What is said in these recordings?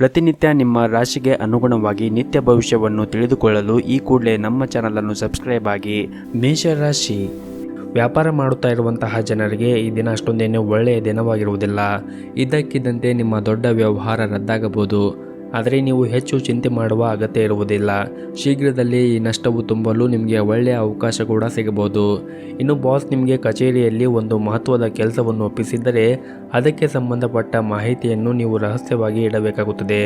ಪ್ರತಿನಿತ್ಯ ನಿಮ್ಮ ರಾಶಿಗೆ ಅನುಗುಣವಾಗಿ ನಿತ್ಯ ಭವಿಷ್ಯವನ್ನು ತಿಳಿದುಕೊಳ್ಳಲು ಈ ಕೂಡಲೇ ನಮ್ಮ ಚಾನಲನ್ನು ಸಬ್ಸ್ಕ್ರೈಬ್ ಆಗಿ. ಮೇಷರಾಶಿ, ವ್ಯಾಪಾರ ಮಾಡುತ್ತಾ ಇರುವಂತಹ ಜನರಿಗೆ ಈ ದಿನ ಅಷ್ಟೊಂದೇನು ಒಳ್ಳೆಯ ದಿನವಾಗಿರುವುದಿಲ್ಲ. ಇದ್ದಕ್ಕಿದ್ದಂತೆ ನಿಮ್ಮ ದೊಡ್ಡ ವ್ಯವಹಾರ ರದ್ದಾಗಬಹುದು. ಆದರೆ ನೀವು ಹೆಚ್ಚು ಚಿಂತೆ ಮಾಡುವ ಅಗತ್ಯ ಇರುವುದಿಲ್ಲ. ಶೀಘ್ರದಲ್ಲೇ ಈ ನಷ್ಟವು ತುಂಬಲು ನಿಮಗೆ ಒಳ್ಳೆಯ ಅವಕಾಶ ಕೂಡ ಸಿಗಬಹುದು. ಇನ್ನು ಬಾಸ್ ನಿಮಗೆ ಕಚೇರಿಯಲ್ಲಿ ಒಂದು ಮಹತ್ವದ ಕೆಲಸವನ್ನು ಒಪ್ಪಿಸಿದ್ದರೆ ಅದಕ್ಕೆ ಸಂಬಂಧಪಟ್ಟ ಮಾಹಿತಿಯನ್ನು ನೀವು ರಹಸ್ಯವಾಗಿ ಇಡಬೇಕಾಗುತ್ತದೆ.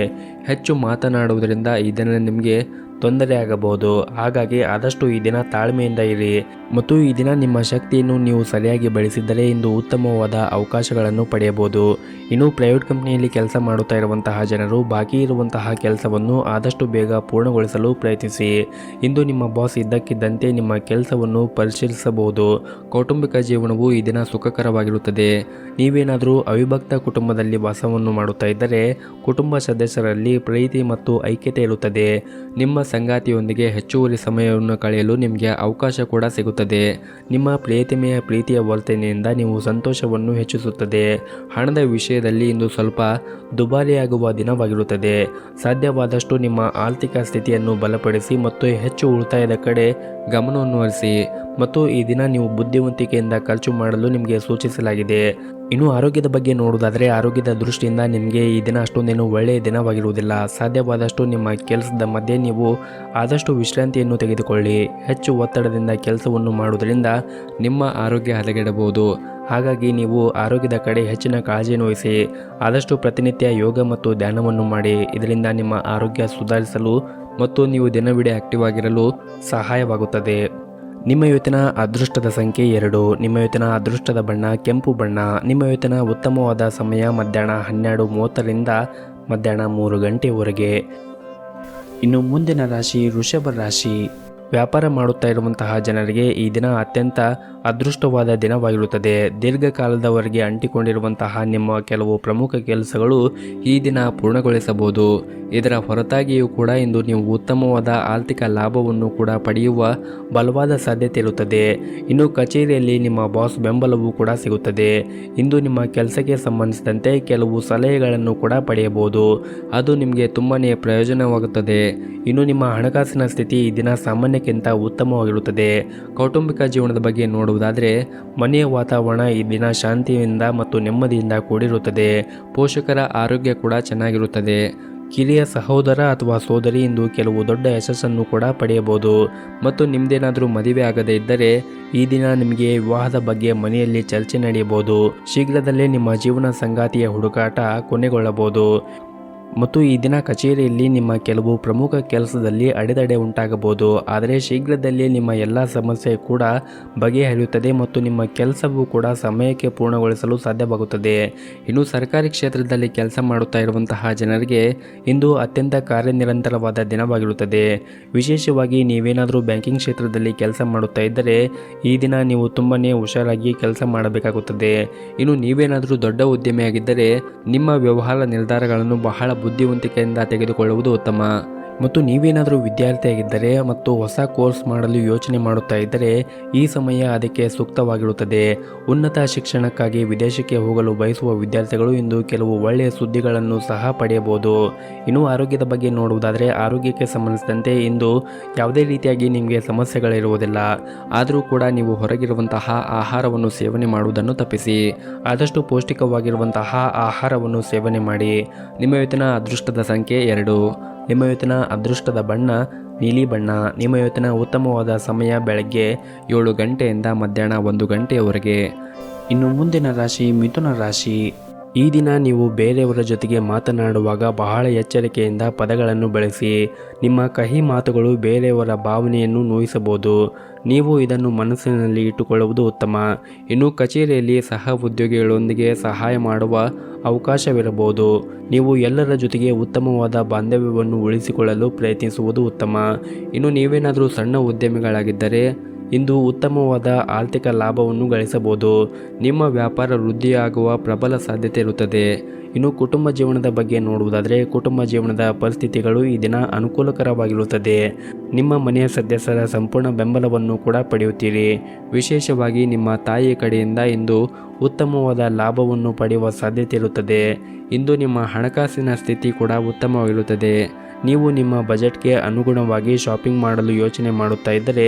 ಹೆಚ್ಚು ಮಾತನಾಡುವುದರಿಂದ ಈ ದಿನ ನಿಮಗೆ ತೊಂದರೆಯಾಗಬಹುದು. ಹಾಗಾಗಿ ಆದಷ್ಟು ಈ ದಿನ ತಾಳ್ಮೆಯಿಂದ ಇರಿ ಮತ್ತು ಈ ದಿನ ನಿಮ್ಮ ಶಕ್ತಿಯನ್ನು ನೀವು ಸರಿಯಾಗಿ ಬಳಸಿದ್ದರೆ ಇಂದು ಉತ್ತಮವಾದ ಅವಕಾಶಗಳನ್ನು ಪಡೆಯಬಹುದು. ಇನ್ನು ಪ್ರೈವೇಟ್ ಕಂಪನಿಯಲ್ಲಿ ಕೆಲಸ ಮಾಡುತ್ತಾ ಇರುವಂತಹ ಜನರು ಬಾಕಿ ಇರುವಂತಹ ಕೆಲಸವನ್ನು ಆದಷ್ಟು ಬೇಗ ಪೂರ್ಣಗೊಳಿಸಲು ಪ್ರಯತ್ನಿಸಿ. ಇಂದು ನಿಮ್ಮ ಬಾಸ್ ಇದ್ದಕ್ಕಿದ್ದಂತೆ ನಿಮ್ಮ ಕೆಲಸವನ್ನು ಪರಿಶೀಲಿಸಬಹುದು. ಕೌಟುಂಬಿಕ ಜೀವನವು ಈ ದಿನ ಸುಖಕರವಾಗಿರುತ್ತದೆ. ನೀವೇನಾದರೂ ಅವಿಭಕ್ತ ಕುಟುಂಬದಲ್ಲಿ ವಾಸವನ್ನು ಮಾಡುತ್ತಾ ಇದ್ದರೆ ಕುಟುಂಬ ಸದಸ್ಯರಲ್ಲಿ ಪ್ರೀತಿ ಮತ್ತು ಐಕ್ಯತೆ ಇರುತ್ತದೆ. ನಿಮ್ಮ ಸಂಗಾತಿಯೊಂದಿಗೆ ಹೆಚ್ಚುವರಿ ಸಮಯವನ್ನು ಕಳೆಯಲು ನಿಮಗೆ ಅವಕಾಶ ಕೂಡ ಸಿಗುತ್ತದೆ. ನಿಮ್ಮ ಪ್ರಿಯತಮೆಯ ಪ್ರೀತಿಯ ವರ್ತನೆಯಿಂದ ನೀವು ಸಂತೋಷವನ್ನು ಹೆಚ್ಚಿಸುತ್ತದೆ. ಹಣದ ವಿಷಯದಲ್ಲಿ ಇಂದು ಸ್ವಲ್ಪ ದುಬಾರಿಯಾಗುವ ದಿನವಾಗಿರುತ್ತದೆ. ಸಾಧ್ಯವಾದಷ್ಟು ನಿಮ್ಮ ಆರ್ಥಿಕ ಸ್ಥಿತಿಯನ್ನು ಬಲಪಡಿಸಿ ಮತ್ತು ಹೆಚ್ಚು ಉಳಿತಾಯದ ಕಡೆ ಗಮನವನ್ನು ಹರಿಸಿ ಮತ್ತು ಈ ದಿನ ನೀವು ಬುದ್ಧಿವಂತಿಕೆಯಿಂದ ಖರ್ಚು ಮಾಡಲು ನಿಮಗೆ ಸೂಚಿಸಲಾಗಿದೆ. ಇನ್ನು ಆರೋಗ್ಯದ ಬಗ್ಗೆ ನೋಡುವುದಾದರೆ ಆರೋಗ್ಯದ ದೃಷ್ಟಿಯಿಂದ ನಿಮಗೆ ಈ ದಿನ ಅಷ್ಟೊಂದೇನು ಒಳ್ಳೆಯ ದಿನವಾಗಿರುವುದಿಲ್ಲ. ಸಾಧ್ಯವಾದಷ್ಟು ನಿಮ್ಮ ಕೆಲಸದ ಮಧ್ಯೆ ನೀವು ಆದಷ್ಟು ವಿಶ್ರಾಂತಿಯನ್ನು ತೆಗೆದುಕೊಳ್ಳಿ. ಹೆಚ್ಚು ಒತ್ತಡದಿಂದ ಕೆಲಸವನ್ನು ಮಾಡುವುದರಿಂದ ನಿಮ್ಮ ಆರೋಗ್ಯ ಹದಗೆಡಬಹುದು. ಹಾಗಾಗಿ ನೀವು ಆರೋಗ್ಯದ ಕಡೆ ಹೆಚ್ಚಿನ ಕಾಳಜಿಯನ್ನು ವಹಿಸಿ. ಆದಷ್ಟು ಪ್ರತಿನಿತ್ಯ ಯೋಗ ಮತ್ತು ಧ್ಯಾನವನ್ನು ಮಾಡಿ. ಇದರಿಂದ ನಿಮ್ಮ ಆರೋಗ್ಯ ಸುಧಾರಿಸಲು ಮತ್ತು ನೀವು ದಿನವಿಡೀ ಆಕ್ಟಿವ್ ಆಗಿರಲು ಸಹಾಯವಾಗುತ್ತದೆ. ನಿಮ್ಮ ಇವತ್ತಿನ ಅದೃಷ್ಟದ ಸಂಖ್ಯೆ 2. ನಿಮ್ಮ ಇವತ್ತಿನ ಅದೃಷ್ಟದ ಬಣ್ಣ ಕೆಂಪು ಬಣ್ಣ. ನಿಮ್ಮ ಇವತ್ತಿನ ಉತ್ತಮವಾದ ಸಮಯ ಮಧ್ಯಾಹ್ನ 12:30ರಿಂದ ಮಧ್ಯಾಹ್ನ 3 ಗಂಟೆಯವರೆಗೆ. ಇನ್ನು ಮುಂದಿನ ರಾಶಿ ವೃಷಭ ರಾಶಿ. ವ್ಯಾಪಾರ ಮಾಡುತ್ತಾ ಇರುವಂತಹ ಜನರಿಗೆ ಈ ದಿನ ಅತ್ಯಂತ ಅದೃಷ್ಟವಾದ ದಿನವಾಗಿರುತ್ತದೆ. ದೀರ್ಘಕಾಲದವರೆಗೆ ಅಂಟಿಕೊಂಡಿರುವಂತಹ ನಿಮ್ಮ ಕೆಲವು ಪ್ರಮುಖ ಕೆಲಸಗಳು ಈ ದಿನ ಪೂರ್ಣಗೊಳಿಸಬಹುದು. ಇದರ ಹೊರತಾಗಿಯೂ ಕೂಡ ಇಂದು ನೀವು ಉತ್ತಮವಾದ ಆರ್ಥಿಕ ಲಾಭವನ್ನು ಕೂಡ ಪಡೆಯುವ ಬಲವಾದ ಸಾಧ್ಯತೆ ಇರುತ್ತದೆ. ಇನ್ನು ಕಚೇರಿಯಲ್ಲಿ ನಿಮ್ಮ ಬಾಸ್ ಬೆಂಬಲವೂ ಕೂಡ ಸಿಗುತ್ತದೆ. ಇಂದು ನಿಮ್ಮ ಕೆಲಸಕ್ಕೆ ಸಂಬಂಧಿಸಿದಂತೆ ಕೆಲವು ಸಲಹೆಗಳನ್ನು ಕೂಡ ಪಡೆಯಬಹುದು. ಅದು ನಿಮಗೆ ತುಂಬಾ ಪ್ರಯೋಜನವಾಗುತ್ತದೆ. ಇನ್ನು ನಿಮ್ಮ ಹಣಕಾಸಿನ ಸ್ಥಿತಿ ಈ ದಿನ ಸಾಮಾನ್ಯಕ್ಕಿಂತ ಉತ್ತಮವಾಗಿರುತ್ತದೆ. ಕೌಟುಂಬಿಕ ಜೀವನದ ಬಗ್ಗೆ ನೋಡುವುದಾದರೆ ಮನೆಯ ವಾತಾವರಣ ಈ ದಿನ ಶಾಂತಿಯಿಂದ ಮತ್ತು ನೆಮ್ಮದಿಯಿಂದ ಕೂಡಿರುತ್ತದೆ. ಪೋಷಕರ ಆರೋಗ್ಯ ಕೂಡ ಚೆನ್ನಾಗಿರುತ್ತದೆ. ಕಿರಿಯ ಸಹೋದರ ಅಥವಾ ಸೋದರಿ ಇಂದು ಕೆಲವು ದೊಡ್ಡ ಯಶಸ್ಸನ್ನು ಕೂಡ ಪಡೆಯಬಹುದು. ಮತ್ತು ನಿಮ್ಮದೇನಾದರೂ ಮದುವೆ ಆಗದೇ ಇದ್ದರೆ ಈ ದಿನ ನಿಮಗೆ ವಿವಾಹದ ಬಗ್ಗೆ ಮನೆಯಲ್ಲಿ ಚರ್ಚೆ ನಡೆಯಬಹುದು. ಶೀಘ್ರದಲ್ಲೇ ನಿಮ್ಮ ಜೀವನ ಸಂಗಾತಿಯ ಹುಡುಕಾಟ ಕೊನೆಗೊಳ್ಳಬಹುದು. ಮತ್ತು ಈ ದಿನ ಕಚೇರಿಯಲ್ಲಿ ನಿಮ್ಮ ಕೆಲವು ಪ್ರಮುಖ ಕೆಲಸದಲ್ಲಿ ಅಡೆತಡೆ ಉಂಟಾಗಬಹುದು. ಆದರೆ ಶೀಘ್ರದಲ್ಲೇ ನಿಮ್ಮ ಎಲ್ಲ ಸಮಸ್ಯೆ ಕೂಡ ಬಗೆಹರಿಯುತ್ತದೆ ಮತ್ತು ನಿಮ್ಮ ಕೆಲಸವೂ ಕೂಡ ಸಮಯಕ್ಕೆ ಪೂರ್ಣಗೊಳಿಸಲು ಸಾಧ್ಯವಾಗುತ್ತದೆ. ಇನ್ನು ಸರ್ಕಾರಿ ಕ್ಷೇತ್ರದಲ್ಲಿ ಕೆಲಸ ಮಾಡುತ್ತಾ ಇರುವಂತಹ ಜನರಿಗೆ ಇಂದು ಅತ್ಯಂತ ಕಾರ್ಯನಿರಂತರವಾದ ದಿನವಾಗಿರುತ್ತದೆ. ವಿಶೇಷವಾಗಿ ನೀವೇನಾದರೂ ಬ್ಯಾಂಕಿಂಗ್ ಕ್ಷೇತ್ರದಲ್ಲಿ ಕೆಲಸ ಮಾಡುತ್ತಾ ಇದ್ದರೆ ಈ ದಿನ ನೀವು ತುಂಬಾ ಹುಷಾರಾಗಿ ಕೆಲಸ ಮಾಡಬೇಕಾಗುತ್ತದೆ. ಇನ್ನು ನೀವೇನಾದರೂ ದೊಡ್ಡ ಉದ್ಯಮಿಯಾಗಿದ್ದರೆ ನಿಮ್ಮ ವ್ಯವಹಾರ ನಿರ್ಧಾರಗಳನ್ನು ಬಹಳ ಬುದ್ಧಿವಂತಿಕೆಯಿಂದ ತೆಗೆದುಕೊಳ್ಳುವುದು ಉತ್ತಮ. ಮತ್ತು ನೀವೇನಾದರೂ ವಿದ್ಯಾರ್ಥಿಯಾಗಿದ್ದರೆ ಮತ್ತು ಹೊಸ ಕೋರ್ಸ್ ಮಾಡಲು ಯೋಚನೆ ಮಾಡುತ್ತಾ ಇದ್ದರೆ ಈ ಸಮಯ ಅದಕ್ಕೆ ಸೂಕ್ತವಾಗಿರುತ್ತದೆ. ಉನ್ನತ ಶಿಕ್ಷಣಕ್ಕಾಗಿ ವಿದೇಶಕ್ಕೆ ಹೋಗಲು ಬಯಸುವ ವಿದ್ಯಾರ್ಥಿಗಳು ಇಂದು ಕೆಲವು ಒಳ್ಳೆಯ ಸುದ್ದಿಗಳನ್ನು ಸಹ ಪಡೆಯಬಹುದು. ಇನ್ನು ಆರೋಗ್ಯದ ಬಗ್ಗೆ ನೋಡುವುದಾದರೆ ಆರೋಗ್ಯಕ್ಕೆ ಸಂಬಂಧಿಸಿದಂತೆ ಇಂದು ಯಾವುದೇ ರೀತಿಯಾಗಿ ನಿಮಗೆ ಸಮಸ್ಯೆಗಳಿರುವುದಿಲ್ಲ. ಆದರೂ ಕೂಡ ನೀವು ಹೊರಗಿರುವಂತಹ ಆಹಾರವನ್ನು ಸೇವನೆ ಮಾಡುವುದನ್ನು ತಪ್ಪಿಸಿ. ಆದಷ್ಟು ಪೌಷ್ಟಿಕವಾಗಿರುವಂತಹ ಆಹಾರವನ್ನು ಸೇವನೆ ಮಾಡಿ. ನಿಮ್ಮ ಇವತ್ತಿನ ಅದೃಷ್ಟದ ಸಂಖ್ಯೆ 2. ನಿಮ್ಮ ಇವತ್ತಿನ ಅದೃಷ್ಟದ ಬಣ್ಣ ನೀಲಿ ಬಣ್ಣ. ನಿಮ್ಮ ಇವತ್ತಿನ ಉತ್ತಮವಾದ ಸಮಯ ಬೆಳಗ್ಗೆ 7 ಗಂಟೆಯಿಂದ ಮಧ್ಯಾಹ್ನ 1 ಗಂಟೆಯವರೆಗೆ. ಇನ್ನು ಮುಂದಿನ ರಾಶಿ ಮಿಥುನ ರಾಶಿ. ಈ ದಿನ ನೀವು ಬೇರೆಯವರ ಜೊತೆಗೆ ಮಾತನಾಡುವಾಗ ಬಹಳ ಎಚ್ಚರಿಕೆಯಿಂದ ಪದಗಳನ್ನು ಬಳಸಿ. ನಿಮ್ಮ ಕಹಿ ಮಾತುಗಳು ಬೇರೆಯವರ ಭಾವನೆಯನ್ನು ನೋಯಿಸಬಹುದು. ನೀವು ಇದನ್ನು ಮನಸ್ಸಿನಲ್ಲಿ ಇಟ್ಟುಕೊಳ್ಳುವುದು ಉತ್ತಮ. ಇನ್ನು ಕಚೇರಿಯಲ್ಲಿ ಸಹ ಉದ್ಯೋಗಿಗಳೊಂದಿಗೆ ಸಹಾಯ ಮಾಡುವ ಅವಕಾಶವಿರಬಹುದು. ನೀವು ಎಲ್ಲರ ಜೊತೆಗೆ ಉತ್ತಮವಾದ ಬಾಂಧವ್ಯವನ್ನು ಉಳಿಸಿಕೊಳ್ಳಲು ಪ್ರಯತ್ನಿಸುವುದು ಉತ್ತಮ. ಇನ್ನು ನೀವೇನಾದರೂ ಸಣ್ಣ ಉದ್ಯಮಿಗಳಾಗಿದ್ದರೆ ಇಂದು ಉತ್ತಮವಾದ ಆರ್ಥಿಕ ಲಾಭವನ್ನು ಗಳಿಸಬಹುದು. ನಿಮ್ಮ ವ್ಯಾಪಾರ ವೃದ್ಧಿಯಾಗುವ ಪ್ರಬಲ ಸಾಧ್ಯತೆ ಇರುತ್ತದೆ. ಇನ್ನು ಕುಟುಂಬ ಜೀವನದ ಬಗ್ಗೆ ನೋಡುವುದಾದರೆ ಕುಟುಂಬ ಜೀವನದ ಪರಿಸ್ಥಿತಿಗಳು ಈ ದಿನ ಅನುಕೂಲಕರವಾಗಿರುತ್ತದೆ. ನಿಮ್ಮ ಮನೆಯ ಸದಸ್ಯರ ಸಂಪೂರ್ಣ ಬೆಂಬಲವನ್ನು ಕೂಡ ಪಡೆಯುತ್ತೀರಿ. ವಿಶೇಷವಾಗಿ ನಿಮ್ಮ ತಾಯಿಯ ಕಡೆಯಿಂದ ಇಂದು ಉತ್ತಮವಾದ ಲಾಭವನ್ನು ಪಡೆಯುವ ಸಾಧ್ಯತೆ ಇರುತ್ತದೆ. ಇಂದು ನಿಮ್ಮ ಹಣಕಾಸಿನ ಸ್ಥಿತಿ ಕೂಡ ಉತ್ತಮವಾಗಿರುತ್ತದೆ. ನೀವು ನಿಮ್ಮ ಬಜೆಟ್ಗೆ ಅನುಗುಣವಾಗಿ ಶಾಪಿಂಗ್ ಮಾಡಲು ಯೋಚನೆ ಮಾಡುತ್ತಾ ಇದ್ದರೆ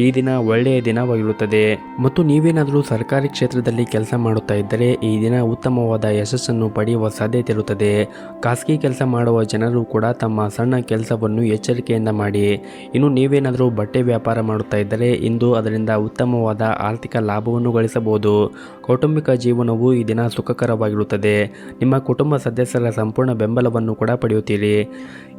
ಈ ದಿನ ಒಳ್ಳೆಯ ದಿನವಾಗಿರುತ್ತದೆ. ಮತ್ತು ನೀವೇನಾದರೂ ಸರ್ಕಾರಿ ಕ್ಷೇತ್ರದಲ್ಲಿ ಕೆಲಸ ಮಾಡುತ್ತಾ ಇದ್ದರೆ ಈ ದಿನ ಉತ್ತಮವಾದ ಯಶಸ್ಸನ್ನು ಪಡೆಯುವ ಸಾಧ್ಯತೆ ಇರುತ್ತದೆ. ಖಾಸಗಿ ಕೆಲಸ ಮಾಡುವ ಜನರು ಕೂಡ ತಮ್ಮ ಸಣ್ಣ ಕೆಲಸವನ್ನು ಎಚ್ಚರಿಕೆಯಿಂದ ಮಾಡಿ. ಇನ್ನು ನೀವೇನಾದರೂ ಬಟ್ಟೆ ವ್ಯಾಪಾರ ಮಾಡುತ್ತಾ ಇದ್ದರೆ ಇಂದು ಅದರಿಂದ ಉತ್ತಮವಾದ ಆರ್ಥಿಕ ಲಾಭವನ್ನು ಗಳಿಸಬಹುದು. ಕೌಟುಂಬಿಕ ಜೀವನವು ಈ ದಿನ ಸುಖಕರವಾಗಿರುತ್ತದೆ. ನಿಮ್ಮ ಕುಟುಂಬ ಸದಸ್ಯರ ಸಂಪೂರ್ಣ ಬೆಂಬಲವನ್ನು ಕೂಡ ಪಡೆಯುತ್ತೀರಿ.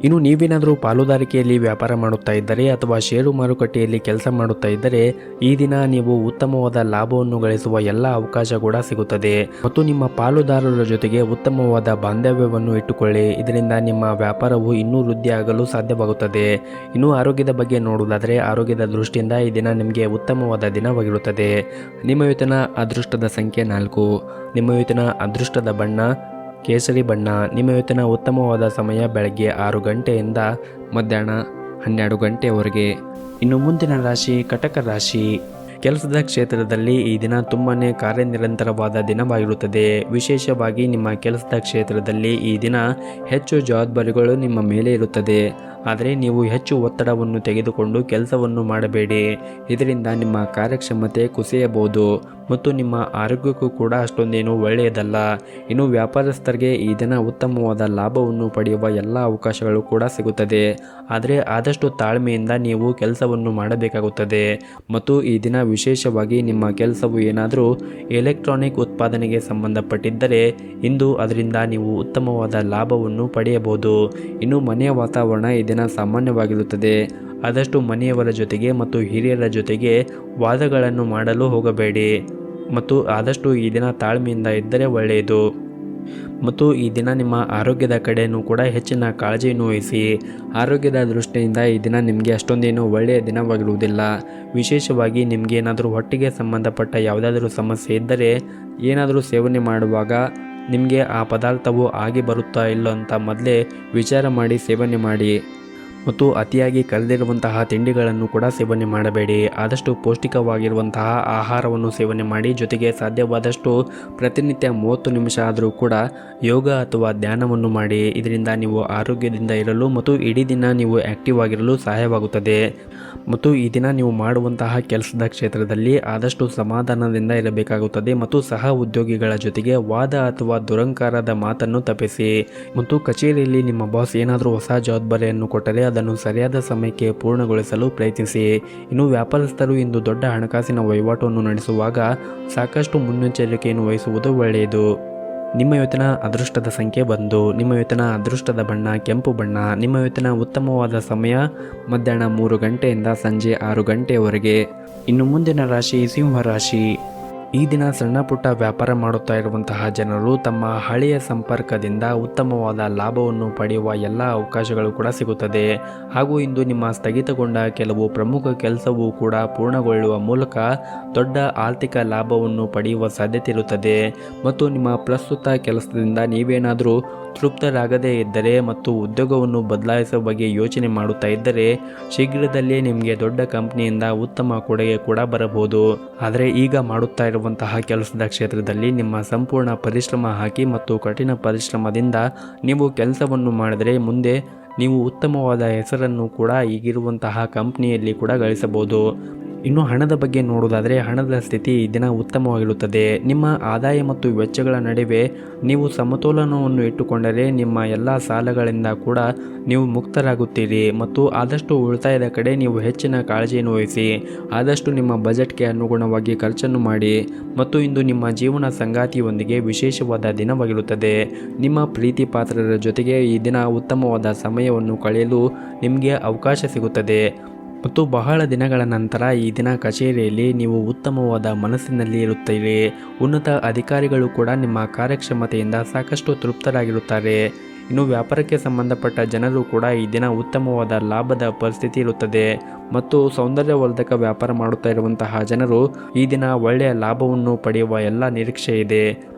ಇನ್ನು ನೀವೇನಾದರೂ ಪಾಲುದಾರಿಕೆಯಲ್ಲಿ ವ್ಯಾಪಾರ ಮಾಡುತ್ತಾ ಇದ್ದರೆ ಅಥವಾ ಷೇರು ಮಾರುಕಟ್ಟೆಯಲ್ಲಿ ಕೆಲಸ ಮಾಡುತ್ತಾ ಇದ್ದರೆ ಈ ದಿನ ನೀವು ಉತ್ತಮವಾದ ಲಾಭವನ್ನು ಗಳಿಸುವ ಎಲ್ಲ ಅವಕಾಶ ಕೂಡ ಸಿಗುತ್ತದೆ. ಮತ್ತು ನಿಮ್ಮ ಪಾಲುದಾರರ ಜೊತೆಗೆ ಉತ್ತಮವಾದ ಬಾಂಧವ್ಯವನ್ನು ಇಟ್ಟುಕೊಳ್ಳಿ. ಇದರಿಂದ ನಿಮ್ಮ ವ್ಯಾಪಾರವು ಇನ್ನೂ ವೃದ್ಧಿಯಾಗಲು ಸಾಧ್ಯವಾಗುತ್ತದೆ. ಇನ್ನು ಆರೋಗ್ಯದ ಬಗ್ಗೆ ನೋಡುವುದಾದರೆ ಆರೋಗ್ಯದ ದೃಷ್ಟಿಯಿಂದ ಈ ದಿನ ನಿಮಗೆ ಉತ್ತಮವಾದ ದಿನವಾಗಿರುತ್ತದೆ. ನಿಮ್ಮ ಇವತ್ತಿನ ಅದೃಷ್ಟದ ಸಂಖ್ಯೆ 4. ನಿಮ್ಮ ಇವತ್ತಿನ ಅದೃಷ್ಟದ ಬಣ್ಣ ಕೇಸರಿ ಬಣ್ಣ. ನಿಮ್ಮ ಇವತ್ತಿನ ಉತ್ತಮವಾದ ಸಮಯ ಬೆಳಗ್ಗೆ 6 ಗಂಟೆಯಿಂದ ಮಧ್ಯಾಹ್ನ 12 ಗಂಟೆಯವರೆಗೆ. ಇನ್ನು ಮುಂದಿನ ರಾಶಿ ಕಟಕ ರಾಶಿ. ಕೆಲಸದ ಕ್ಷೇತ್ರದಲ್ಲಿ ಈ ದಿನ ತುಂಬನೇ ಕಾರ್ಯನಿರಂತರವಾದ ದಿನವಾಗಿರುತ್ತದೆ. ವಿಶೇಷವಾಗಿ ನಿಮ್ಮ ಕೆಲಸದ ಕ್ಷೇತ್ರದಲ್ಲಿ ಈ ದಿನ ಹೆಚ್ಚು ಜವಾಬ್ದಾರಿಗಳು ನಿಮ್ಮ ಮೇಲೆ ಇರುತ್ತದೆ. ಆದರೆ ನೀವು ಹೆಚ್ಚು ಒತ್ತಡವನ್ನು ತೆಗೆದುಕೊಂಡು ಕೆಲಸವನ್ನು ಮಾಡಬೇಡಿ. ಇದರಿಂದ ನಿಮ್ಮ ಕಾರ್ಯಕ್ಷಮತೆ ಕುಸಿಯಬಹುದು ಮತ್ತು ನಿಮ್ಮ ಆರೋಗ್ಯಕ್ಕೂ ಕೂಡ ಅಷ್ಟೊಂದೇನು ಒಳ್ಳೆಯದಲ್ಲ. ಇನ್ನು ವ್ಯಾಪಾರಸ್ಥರಿಗೆ ಈ ದಿನ ಉತ್ತಮವಾದ ಲಾಭವನ್ನು ಪಡೆಯುವ ಎಲ್ಲ ಅವಕಾಶಗಳು ಕೂಡ ಸಿಗುತ್ತದೆ. ಆದರೆ ಆದಷ್ಟು ತಾಳ್ಮೆಯಿಂದ ನೀವು ಕೆಲಸವನ್ನು ಮಾಡಬೇಕಾಗುತ್ತದೆ. ಮತ್ತು ಈ ದಿನ ವಿಶೇಷವಾಗಿ ನಿಮ್ಮ ಕೆಲಸವು ಏನಾದರೂ ಎಲೆಕ್ಟ್ರಾನಿಕ್ ಉತ್ಪಾದನೆಗೆ ಸಂಬಂಧಪಟ್ಟಿದ್ದರೆ ಇಂದು ಅದರಿಂದ ನೀವು ಉತ್ತಮವಾದ ಲಾಭವನ್ನು ಪಡೆಯಬಹುದು. ಇನ್ನು ಮನೆಯ ವಾತಾವರಣ ಈ ದಿನ ಸಾಮಾನ್ಯವಾಗಿರುತ್ತದೆ. ಆದಷ್ಟು ಮನೆಯವರ ಜೊತೆಗೆ ಮತ್ತು ಹಿರಿಯರ ಜೊತೆಗೆ ವಾದಗಳನ್ನು ಮಾಡಲು ಹೋಗಬೇಡಿ. ಮತ್ತು ಆದಷ್ಟು ಈ ದಿನ ತಾಳ್ಮೆಯಿಂದ ಇದ್ದರೆ ಒಳ್ಳೆಯದು. ಮತ್ತು ಈ ದಿನ ನಿಮ್ಮ ಆರೋಗ್ಯದ ಕಡೆಯೂ ಕೂಡ ಹೆಚ್ಚಿನ ಕಾಳಜಿಯನ್ನು ವಹಿಸಿ. ಆರೋಗ್ಯದ ದೃಷ್ಟಿಯಿಂದ ಈ ದಿನ ನಿಮಗೆ ಅಷ್ಟೊಂದೇನು ಒಳ್ಳೆಯ ದಿನವಾಗಿರುವುದಿಲ್ಲ. ವಿಶೇಷವಾಗಿ ನಿಮಗೆ ಏನಾದರೂ ಹೊಟ್ಟೆಗೆ ಸಂಬಂಧಪಟ್ಟ ಯಾವುದಾದ್ರೂ ಸಮಸ್ಯೆ ಇದ್ದರೆ ಏನಾದರೂ ಸೇವನೆ ಮಾಡುವಾಗ ನಿಮಗೆ ಆ ಪದಾರ್ಥವು ಆಗಿ ಬರುತ್ತಾ ಇಲ್ಲೋ ಅಂತ ಮೊದಲೇ ವಿಚಾರ ಮಾಡಿ ಸೇವನೆ ಮಾಡಿ. ಮತ್ತು ಅತಿಯಾಗಿ ಕರೆದಿರುವಂತಹ ತಿಂಡಿಗಳನ್ನು ಕೂಡ ಸೇವನೆ ಮಾಡಬೇಡಿ. ಆದಷ್ಟು ಪೌಷ್ಟಿಕವಾಗಿರುವಂತಹ ಆಹಾರವನ್ನು ಸೇವನೆ ಮಾಡಿ. ಜೊತೆಗೆ ಸಾಧ್ಯವಾದಷ್ಟು ಪ್ರತಿನಿತ್ಯ 30 ನಿಮಿಷ ಆದರೂ ಕೂಡ ಯೋಗ ಅಥವಾ ಧ್ಯಾನವನ್ನು ಮಾಡಿ. ಇದರಿಂದ ನೀವು ಆರೋಗ್ಯದಿಂದ ಇರಲು ಮತ್ತು ಇಡೀ ದಿನ ನೀವು ಆ್ಯಕ್ಟಿವ್ ಆಗಿರಲು ಸಹಾಯವಾಗುತ್ತದೆ. ಮತ್ತು ಈ ದಿನ ನೀವು ಮಾಡುವಂತಹ ಕೆಲಸದ ಕ್ಷೇತ್ರದಲ್ಲಿ ಆದಷ್ಟು ಸಮಾಧಾನದಿಂದ ಇರಬೇಕಾಗುತ್ತದೆ. ಮತ್ತು ಸಹ ಉದ್ಯೋಗಿಗಳ ಜೊತೆಗೆ ವಾದ ಅಥವಾ ದುರಂಕಾರದ ಮಾತನ್ನು ತಪ್ಪಿಸಿ. ಮತ್ತು ಕಚೇರಿಯಲ್ಲಿ ನಿಮ್ಮ ಬಾಸ್ ಏನಾದರೂ ಹೊಸ ಜವಾಬ್ದಾರಿಯನ್ನು ಕೊಟ್ಟರೆ ಅದನ್ನು ಸರಿಯಾದ ಸಮಯಕ್ಕೆ ಪೂರ್ಣಗೊಳಿಸಲು ಪ್ರಯತ್ನಿಸಿ. ಇನ್ನು ವ್ಯಾಪಾರಸ್ಥರು ಇಂದು ದೊಡ್ಡ ಹಣಕಾಸಿನ ವಹಿವಾಟನ್ನು ನಡೆಸುವಾಗ ಸಾಕಷ್ಟು ಮುನ್ನೆಚ್ಚರಿಕೆಯನ್ನು ವಹಿಸುವುದು ಒಳ್ಳೆಯದು. ನಿಮ್ಮ ಇವತ್ತಿನ ಅದೃಷ್ಟದ ಸಂಖ್ಯೆ 1. ನಿಮ್ಮ ಇವತ್ತಿನ ಅದೃಷ್ಟದ ಬಣ್ಣ ಕೆಂಪು ಬಣ್ಣ. ನಿಮ್ಮ ಇವತ್ತಿನ ಉತ್ತಮವಾದ ಸಮಯ ಮಧ್ಯಾಹ್ನ 3 ಗಂಟೆಯಿಂದ ಸಂಜೆ 6 ಗಂಟೆಯವರೆಗೆ. ಇನ್ನು ಮುಂದಿನ ರಾಶಿ ಸಿಂಹ ರಾಶಿ. ಈ ದಿನ ಸಣ್ಣ ಪುಟ್ಟ ವ್ಯಾಪಾರ ಮಾಡುತ್ತಾ ಇರುವಂತಹ ಜನರು ತಮ್ಮ ಹಳೆಯ ಸಂಪರ್ಕದಿಂದ ಉತ್ತಮವಾದ ಲಾಭವನ್ನು ಪಡೆಯುವ ಎಲ್ಲ ಅವಕಾಶಗಳು ಕೂಡ ಸಿಗುತ್ತದೆ. ಹಾಗೂ ಇಂದು ನಿಮ್ಮ ಸ್ಥಗಿತಗೊಂಡ ಕೆಲವು ಪ್ರಮುಖ ಕೆಲಸವೂ ಕೂಡ ಪೂರ್ಣಗೊಳ್ಳುವ ಮೂಲಕ ದೊಡ್ಡ ಆರ್ಥಿಕ ಲಾಭವನ್ನು ಪಡೆಯುವ ಸಾಧ್ಯತೆ ಇರುತ್ತದೆ. ಮತ್ತು ನಿಮ್ಮ ಪ್ರಸ್ತುತ ಕೆಲಸದಿಂದ ನೀವೇನಾದರೂ ತೃಪ್ತರಾಗದೇ ಇದ್ದರೆ ಮತ್ತು ಉದ್ಯೋಗವನ್ನು ಬದಲಾಯಿಸುವ ಬಗ್ಗೆ ಯೋಚನೆ ಮಾಡುತ್ತಾ ಇದ್ದರೆ ಶೀಘ್ರದಲ್ಲೇ ನಿಮಗೆ ದೊಡ್ಡ ಕಂಪನಿಯಿಂದ ಉತ್ತಮ ಕೊಡುಗೆ ಕೂಡ ಬರಬಹುದು. ಆದರೆ ಈಗ ಮಾಡುತ್ತಾ ಇರುವಂತಹ ಕೆಲಸದ ಕ್ಷೇತ್ರದಲ್ಲಿ ನಿಮ್ಮ ಸಂಪೂರ್ಣ ಪರಿಶ್ರಮ ಹಾಕಿ ಮತ್ತು ಕಠಿಣ ಪರಿಶ್ರಮದಿಂದ ನೀವು ಕೆಲಸವನ್ನು ಮಾಡಿದರೆ ಮುಂದೆ ನೀವು ಉತ್ತಮವಾದ ಹೆಸರನ್ನು ಕೂಡ ಈಗಿರುವಂತಹ ಕಂಪನಿಯಲ್ಲಿ ಕೂಡ ಗಳಿಸಬಹುದು. ಇನ್ನು ಹಣದ ಬಗ್ಗೆ ನೋಡುವುದಾದರೆ ಹಣದ ಸ್ಥಿತಿ ಈ ದಿನ ಉತ್ತಮವಾಗಿರುತ್ತದೆ. ನಿಮ್ಮ ಆದಾಯ ಮತ್ತು ವೆಚ್ಚಗಳ ನಡುವೆ ನೀವು ಸಮತೋಲನವನ್ನು ಇಟ್ಟುಕೊಂಡರೆ ನಿಮ್ಮ ಎಲ್ಲ ಸಾಲಗಳಿಂದ ಕೂಡ ನೀವು ಮುಕ್ತರಾಗುತ್ತೀರಿ. ಮತ್ತು ಆದಷ್ಟು ಉಳಿತಾಯದ ಕಡೆ ನೀವು ಹೆಚ್ಚಿನ ಕಾಳಜಿಯನ್ನು ವಹಿಸಿ. ಆದಷ್ಟು ನಿಮ್ಮ ಬಜೆಟ್ಗೆ ಅನುಗುಣವಾಗಿ ಖರ್ಚನ್ನು ಮಾಡಿ. ಮತ್ತು ಇಂದು ನಿಮ್ಮ ಜೀವನ ಸಂಗಾತಿಯೊಂದಿಗೆ ವಿಶೇಷವಾದ ದಿನವಾಗಿರುತ್ತದೆ. ನಿಮ್ಮ ಪ್ರೀತಿ ಪಾತ್ರರ ಜೊತೆಗೆ ಈ ದಿನ ಉತ್ತಮವಾದ ಸಮಯವನ್ನು ಕಳೆಯಲು ನಿಮಗೆ ಅವಕಾಶ ಸಿಗುತ್ತದೆ. ಮತ್ತು ಬಹಳ ದಿನಗಳ ನಂತರ ಈ ದಿನ ಕಚೇರಿಯಲ್ಲಿ ನೀವು ಉತ್ತಮವಾದ ಮನಸ್ಸಿನಲ್ಲಿ ಇರುತ್ತೀರಿ. ಉನ್ನತ ಅಧಿಕಾರಿಗಳು ಕೂಡ ನಿಮ್ಮ ಕಾರ್ಯಕ್ಷಮತೆಯಿಂದ ಸಾಕಷ್ಟು ತೃಪ್ತರಾಗಿರುತ್ತಾರೆ. ಇನ್ನು ವ್ಯಾಪಾರಕ್ಕೆ ಸಂಬಂಧಪಟ್ಟ ಜನರು ಕೂಡ ಈ ದಿನ ಉತ್ತಮವಾದ ಲಾಭದ ಪರಿಸ್ಥಿತಿ ಇರುತ್ತದೆ. ಮತ್ತು ಸೌಂದರ್ಯವರ್ಧಕ ವ್ಯಾಪಾರ ಮಾಡುತ್ತಾ ಇರುವಂತಹ ಜನರು ಈ ದಿನ ಒಳ್ಳೆಯ ಲಾಭವನ್ನು ಪಡೆಯುವ ಎಲ್ಲ ನಿರೀಕ್ಷೆ ಇದೆ.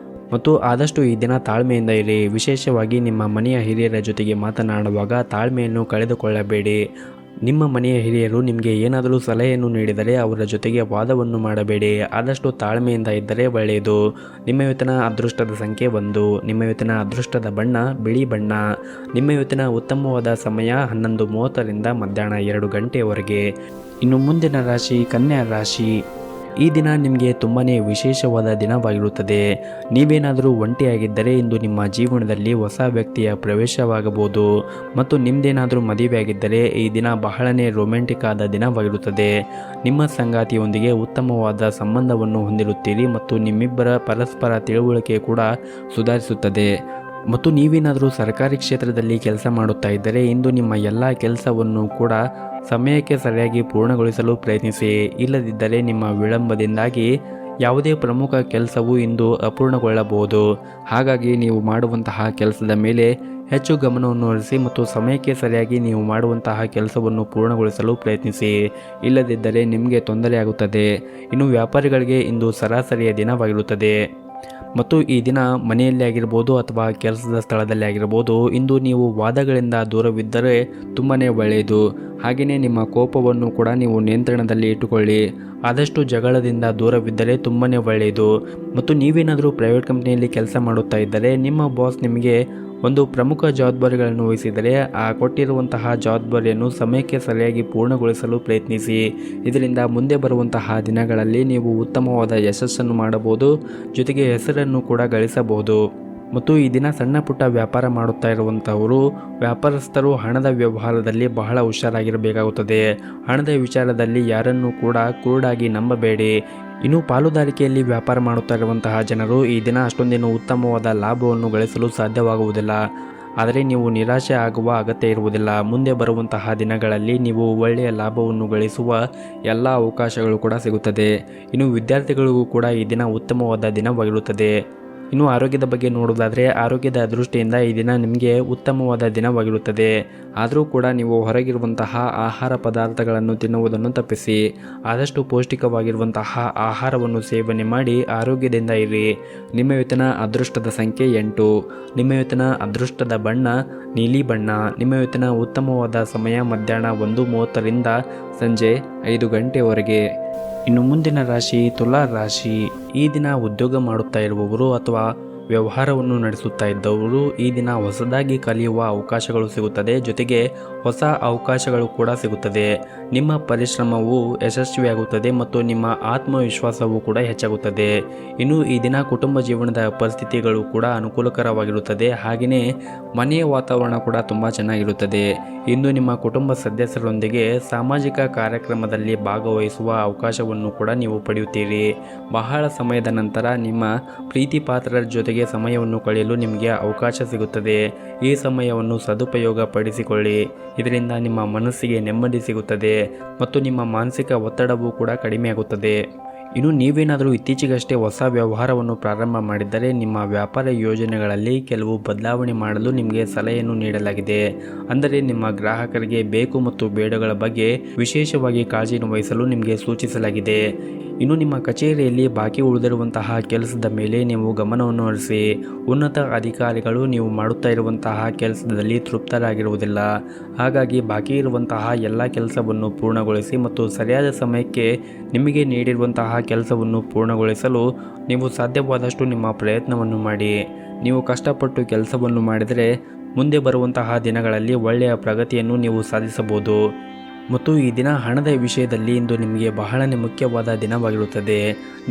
ಮತ್ತು ಆದಷ್ಟು ಈ ದಿನ ತಾಳ್ಮೆಯಿಂದ ಇರಿ. ವಿಶೇಷವಾಗಿ ನಿಮ್ಮ ಮನೆಯ ಹಿರಿಯರ ಜೊತೆಗೆ ಮಾತನಾಡುವಾಗ ತಾಳ್ಮೆಯನ್ನು ಕಳೆದುಕೊಳ್ಳಬೇಡಿ. ನಿಮ್ಮ ಮನೆಯ ಹಿರಿಯರು ನಿಮಗೆ ಏನಾದರೂ ಸಲಹೆಯನ್ನು ನೀಡಿದರೆ ಅವರ ಜೊತೆಗೆ ವಾದವನ್ನು ಮಾಡಬೇಡಿ. ಆದಷ್ಟು ತಾಳ್ಮೆಯಿಂದ ಇದ್ದರೆ ಒಳ್ಳೆಯದು. ನಿಮ್ಮ ಇವತ್ತಿನ ಅದೃಷ್ಟದ ಸಂಖ್ಯೆ 1. ನಿಮ್ಮ ಇವತ್ತಿನ ಅದೃಷ್ಟದ ಬಣ್ಣ ಬಿಳಿ ಬಣ್ಣ. ನಿಮ್ಮ ಇವತ್ತಿನ ಉತ್ತಮವಾದ ಸಮಯ 11:30ರಿಂದ ಮಧ್ಯಾಹ್ನ 2 ಗಂಟೆಯವರೆಗೆ. ಇನ್ನು ಮುಂದಿನ ರಾಶಿ ಕನ್ಯಾ ರಾಶಿ. ಈ ದಿನ ನಿಮಗೆ ತುಂಬಾ ವಿಶೇಷವಾದ ದಿನವಾಗಿರುತ್ತದೆ. ನೀವೇನಾದರೂ ಒಂಟಿಯಾಗಿದ್ದರೆ ಇಂದು ನಿಮ್ಮ ಜೀವನದಲ್ಲಿ ಹೊಸ ವ್ಯಕ್ತಿಯ ಪ್ರವೇಶವಾಗಬಹುದು ಮತ್ತು ನಿಮ್ಮದೇನಾದರೂ ಮದುವೆಯಾಗಿದ್ದರೆ ಈ ದಿನ ಬಹಳನೇ ರೊಮ್ಯಾಂಟಿಕ್ ಆದ ದಿನವಾಗಿರುತ್ತದೆ. ನಿಮ್ಮ ಸಂಗಾತಿಯೊಂದಿಗೆ ಉತ್ತಮವಾದ ಸಂಬಂಧವನ್ನು ಹೊಂದಿರುತ್ತೀರಿ ಮತ್ತು ನಿಮ್ಮಿಬ್ಬರ ಪರಸ್ಪರ ತಿಳುವಳಿಕೆ ಕೂಡ ಸುಧಾರಿಸುತ್ತದೆ. ಮತ್ತು ನೀವೇನಾದರೂ ಸರ್ಕಾರಿ ಕ್ಷೇತ್ರದಲ್ಲಿ ಕೆಲಸ ಮಾಡುತ್ತಾ ಇದ್ದರೆ ಇಂದು ನಿಮ್ಮ ಎಲ್ಲ ಕೆಲಸವನ್ನು ಕೂಡ ಸಮಯಕ್ಕೆ ಸರಿಯಾಗಿ ಪೂರ್ಣಗೊಳಿಸಲು ಪ್ರಯತ್ನಿಸಿ. ಇಲ್ಲದಿದ್ದರೆ ನಿಮ್ಮ ವಿಳಂಬದಿಂದಾಗಿ ಯಾವುದೇ ಪ್ರಮುಖ ಕೆಲಸವು ಇಂದು ಅಪೂರ್ಣಗೊಳ್ಳಬಹುದು. ಹಾಗಾಗಿ ನೀವು ಮಾಡುವಂತಹ ಕೆಲಸದ ಮೇಲೆ ಹೆಚ್ಚು ಗಮನವನ್ನು ಹರಿಸಿ ಮತ್ತು ಸಮಯಕ್ಕೆ ಸರಿಯಾಗಿ ನೀವು ಮಾಡುವಂತಹ ಕೆಲಸವನ್ನು ಪೂರ್ಣಗೊಳಿಸಲು ಪ್ರಯತ್ನಿಸಿ. ಇಲ್ಲದಿದ್ದರೆ ನಿಮಗೆ ತೊಂದರೆಯಾಗುತ್ತದೆ. ಇನ್ನು ವ್ಯಾಪಾರಿಗಳಿಗೆ ಇಂದು ಸರಾಸರಿಯ ದಿನವಾಗಿರುತ್ತದೆ ಮತ್ತು ಈ ದಿನ ಮನೆಯಲ್ಲಿ ಆಗಿರ್ಬೋದು ಅಥವಾ ಕೆಲಸದ ಸ್ಥಳದಲ್ಲಿ ಆಗಿರ್ಬೋದು ಇಂದು ನೀವು ವಾದಗಳಿಂದ ದೂರವಿದ್ದರೆ ತುಂಬಾ ಒಳ್ಳೆಯದು. ಹಾಗೆಯೇ ನಿಮ್ಮ ಕೋಪವನ್ನು ಕೂಡ ನೀವು ನಿಯಂತ್ರಣದಲ್ಲಿ ಇಟ್ಟುಕೊಳ್ಳಿ. ಆದಷ್ಟು ಜಗಳದಿಂದ ದೂರವಿದ್ದರೆ ತುಂಬಾ ಒಳ್ಳೆಯದು. ಮತ್ತು ನೀವೇನಾದರೂ ಪ್ರೈವೇಟ್ ಕಂಪ್ನಿಯಲ್ಲಿ ಕೆಲಸ ಮಾಡುತ್ತಾ ಇದ್ದರೆ ನಿಮ್ಮ ಬಾಸ್ ನಿಮಗೆ ಒಂದು ಪ್ರಮುಖ ಜವಾಬ್ದಾರಿಗಳನ್ನು ವಹಿಸಿದರೆ ಆ ಕೊಟ್ಟಿರುವಂತಹ ಜವಾಬ್ದಾರಿಯನ್ನು ಸಮಯಕ್ಕೆ ಸರಿಯಾಗಿ ಪೂರ್ಣಗೊಳಿಸಲು ಪ್ರಯತ್ನಿಸಿ. ಇದರಿಂದ ಮುಂದೆ ಬರುವಂತಹ ದಿನಗಳಲ್ಲಿ ನೀವು ಉತ್ತಮವಾದ ಯಶಸ್ಸನ್ನು ಮಾಡಬಹುದು, ಜೊತೆಗೆ ಹೆಸರನ್ನು ಕೂಡ ಗಳಿಸಬಹುದು. ಮತ್ತು ಈ ದಿನ ಸಣ್ಣ ಪುಟ್ಟ ವ್ಯಾಪಾರ ಮಾಡುತ್ತಾ ಇರುವಂಥವರು ವ್ಯಾಪಾರಸ್ಥರು ಹಣದ ವ್ಯವಹಾರದಲ್ಲಿ ಬಹಳ ಹುಷಾರಾಗಿರಬೇಕಾಗುತ್ತದೆ. ಹಣದ ವಿಚಾರದಲ್ಲಿ ಯಾರನ್ನೂ ಕೂಡ ಕುರುಡಾಗಿ ನಂಬಬೇಡಿ. ಇನ್ನು ಪಾಲುದಾರಿಕೆಯಲ್ಲಿ ವ್ಯಾಪಾರ ಮಾಡುತ್ತಾ ಇರುವಂತಹ ಜನರು ಈ ದಿನ ಅಷ್ಟೊಂದೇನು ಉತ್ತಮವಾದ ಲಾಭವನ್ನು ಗಳಿಸಲು ಸಾಧ್ಯವಾಗುವುದಿಲ್ಲ. ಆದರೆ ನೀವು ನಿರಾಶೆ ಆಗುವ ಅಗತ್ಯ ಇರುವುದಿಲ್ಲ. ಮುಂದೆ ಬರುವಂತಹ ದಿನಗಳಲ್ಲಿ ನೀವು ಒಳ್ಳೆಯ ಲಾಭವನ್ನು ಗಳಿಸುವ ಎಲ್ಲ ಅವಕಾಶಗಳು ಕೂಡ ಸಿಗುತ್ತದೆ. ಇನ್ನು ವಿದ್ಯಾರ್ಥಿಗಳಿಗೂ ಕೂಡ ಈ ದಿನ ಉತ್ತಮವಾದ ದಿನವಾಗಿರುತ್ತದೆ. ಇನ್ನು ಆರೋಗ್ಯದ ಬಗ್ಗೆ ನೋಡೋದಾದರೆ ಆರೋಗ್ಯದ ದೃಷ್ಟಿಯಿಂದ ಈ ದಿನ ನಿಮಗೆ ಉತ್ತಮವಾದ ದಿನವಾಗಿರುತ್ತದೆ. ಆದರೂ ಕೂಡ ನೀವು ಹೊರಗಿರುವಂತಹ ಆಹಾರ ಪದಾರ್ಥಗಳನ್ನು ತಿನ್ನುವುದನ್ನು ತಪ್ಪಿಸಿ. ಆದಷ್ಟು ಪೌಷ್ಟಿಕವಾಗಿರುವಂತಹ ಆಹಾರವನ್ನು ಸೇವನೆ ಮಾಡಿ ಆರೋಗ್ಯದಿಂದ ಇರಿ. ನಿಮ್ಮ ಇವತ್ತಿನ ಅದೃಷ್ಟದ ಸಂಖ್ಯೆ 8. ನಿಮ್ಮ ಇವತ್ತಿನ ಅದೃಷ್ಟದ ಬಣ್ಣ ನೀಲಿ ಬಣ್ಣ. ನಿಮ್ಮ ಇವತ್ತಿನ ಉತ್ತಮವಾದ ಸಮಯ ಮಧ್ಯಾಹ್ನ 1:30ರಿಂದ ಸಂಜೆ 5 ಗಂಟೆವರೆಗೆ. ಇನ್ನು ಮುಂದಿನ ರಾಶಿ ತುಲಾ ರಾಶಿ. ಈ ದಿನ ಉದ್ಯೋಗ ಮಾಡುತ್ತಾ ಇರುವವರು ಅಥವಾ ವ್ಯವಹಾರವನ್ನು ನಡೆಸುತ್ತಾ ಇದ್ದವರು ಈ ದಿನ ಹೊಸದಾಗಿ ಕಲಿಯುವ ಅವಕಾಶಗಳು ಸಿಗುತ್ತದೆ. ಜೊತೆಗೆ ಹೊಸ ಅವಕಾಶಗಳು ಕೂಡ ಸಿಗುತ್ತದೆ. ನಿಮ್ಮ ಪರಿಶ್ರಮವು ಯಶಸ್ವಿಯಾಗುತ್ತದೆ ಮತ್ತು ನಿಮ್ಮ ಆತ್ಮವಿಶ್ವಾಸವೂ ಕೂಡ ಹೆಚ್ಚಾಗುತ್ತದೆ. ಇನ್ನು ಈ ದಿನ ಕುಟುಂಬ ಜೀವನದ ಪರಿಸ್ಥಿತಿಗಳು ಕೂಡ ಅನುಕೂಲಕರವಾಗಿರುತ್ತದೆ. ಹಾಗೆಯೇ ಮನೆಯ ವಾತಾವರಣ ಕೂಡ ತುಂಬ ಚೆನ್ನಾಗಿರುತ್ತದೆ. ಇಂದು ನಿಮ್ಮ ಕುಟುಂಬ ಸದಸ್ಯರೊಂದಿಗೆ ಸಾಮಾಜಿಕ ಕಾರ್ಯಕ್ರಮದಲ್ಲಿ ಭಾಗವಹಿಸುವ ಅವಕಾಶವನ್ನು ಕೂಡ ನೀವು ಪಡೆಯುತ್ತೀರಿ. ಬಹಳ ಸಮಯದ ನಂತರ ನಿಮ್ಮ ಪ್ರೀತಿ ಪಾತ್ರರ ಜೊತೆಗೆ ಸಮಯವನ್ನು ಕಳೆಯಲು ನಿಮಗೆ ಅವಕಾಶ ಸಿಗುತ್ತದೆ. ಈ ಸಮಯವನ್ನು ಸದುಪಯೋಗ ಪಡಿಸಿಕೊಳ್ಳಿ. ಇದರಿಂದ ನಿಮ್ಮ ಮನಸ್ಸಿಗೆ ನೆಮ್ಮದಿ ಸಿಗುತ್ತದೆ ಮತ್ತು ನಿಮ್ಮ ಮಾನಸಿಕ ಒತ್ತಡವೂ ಕೂಡ ಕಡಿಮೆಯಾಗುತ್ತದೆ. ಇನ್ನು ನೀವೇನಾದರೂ ಇತ್ತೀಚೆಗಷ್ಟೇ ಹೊಸ ವ್ಯವಹಾರವನ್ನು ಪ್ರಾರಂಭ ಮಾಡಿದ್ದರೆ ನಿಮ್ಮ ವ್ಯಾಪಾರ ಯೋಜನೆಗಳಲ್ಲಿ ಕೆಲವು ಬದಲಾವಣೆ ಮಾಡಲು ನಿಮಗೆ ಸಲಹೆಯನ್ನು ನೀಡಲಾಗಿದೆ. ಅಂದರೆ ನಿಮ್ಮ ಗ್ರಾಹಕರಿಗೆ ಬೇಕು ಮತ್ತು ಬೇಡಗಳ ಬಗ್ಗೆ ವಿಶೇಷವಾಗಿ ಕಾಳಜಿಯನ್ನು ವಹಿಸಲು ನಿಮಗೆ ಸೂಚಿಸಲಾಗಿದೆ. ಇನ್ನು ನಿಮ್ಮ ಕಚೇರಿಯಲ್ಲಿ ಬಾಕಿ ಉಳಿದಿರುವಂತಹ ಕೆಲಸದ ಮೇಲೆ ನೀವು ಗಮನವನ್ನು ಹರಿಸಿ. ಉನ್ನತ ಅಧಿಕಾರಿಗಳು ನೀವು ಮಾಡುತ್ತಾ ಇರುವಂತಹ ಕೆಲಸದಲ್ಲಿ ತೃಪ್ತರಾಗಿರುವುದಿಲ್ಲ. ಹಾಗಾಗಿ ಬಾಕಿ ಇರುವಂತಹ ಎಲ್ಲ ಕೆಲಸವನ್ನು ಪೂರ್ಣಗೊಳಿಸಿ ಮತ್ತು ಸರಿಯಾದ ಸಮಯಕ್ಕೆ ನಿಮಗೆ ನೀಡಿರುವಂತಹ ಕೆಲಸವನ್ನು ಪೂರ್ಣಗೊಳಿಸಲು ನೀವು ಸಾಧ್ಯವಾದಷ್ಟು ನಿಮ್ಮ ಪ್ರಯತ್ನವನ್ನು ಮಾಡಿ. ನೀವು ಕಷ್ಟಪಟ್ಟು ಕೆಲಸವನ್ನು ಮಾಡಿದರೆ ಮುಂದೆ ಬರುವಂತಹ ದಿನಗಳಲ್ಲಿ ಒಳ್ಳೆಯ ಪ್ರಗತಿಯನ್ನು ನೀವು ಸಾಧಿಸಬಹುದು. ಮತ್ತು ಈ ದಿನ ಹಣದ ವಿಷಯದಲ್ಲಿ ಇಂದು ನಿಮಗೆ ಬಹಳನೇ ಮುಖ್ಯವಾದ ದಿನವಾಗಿರುತ್ತದೆ.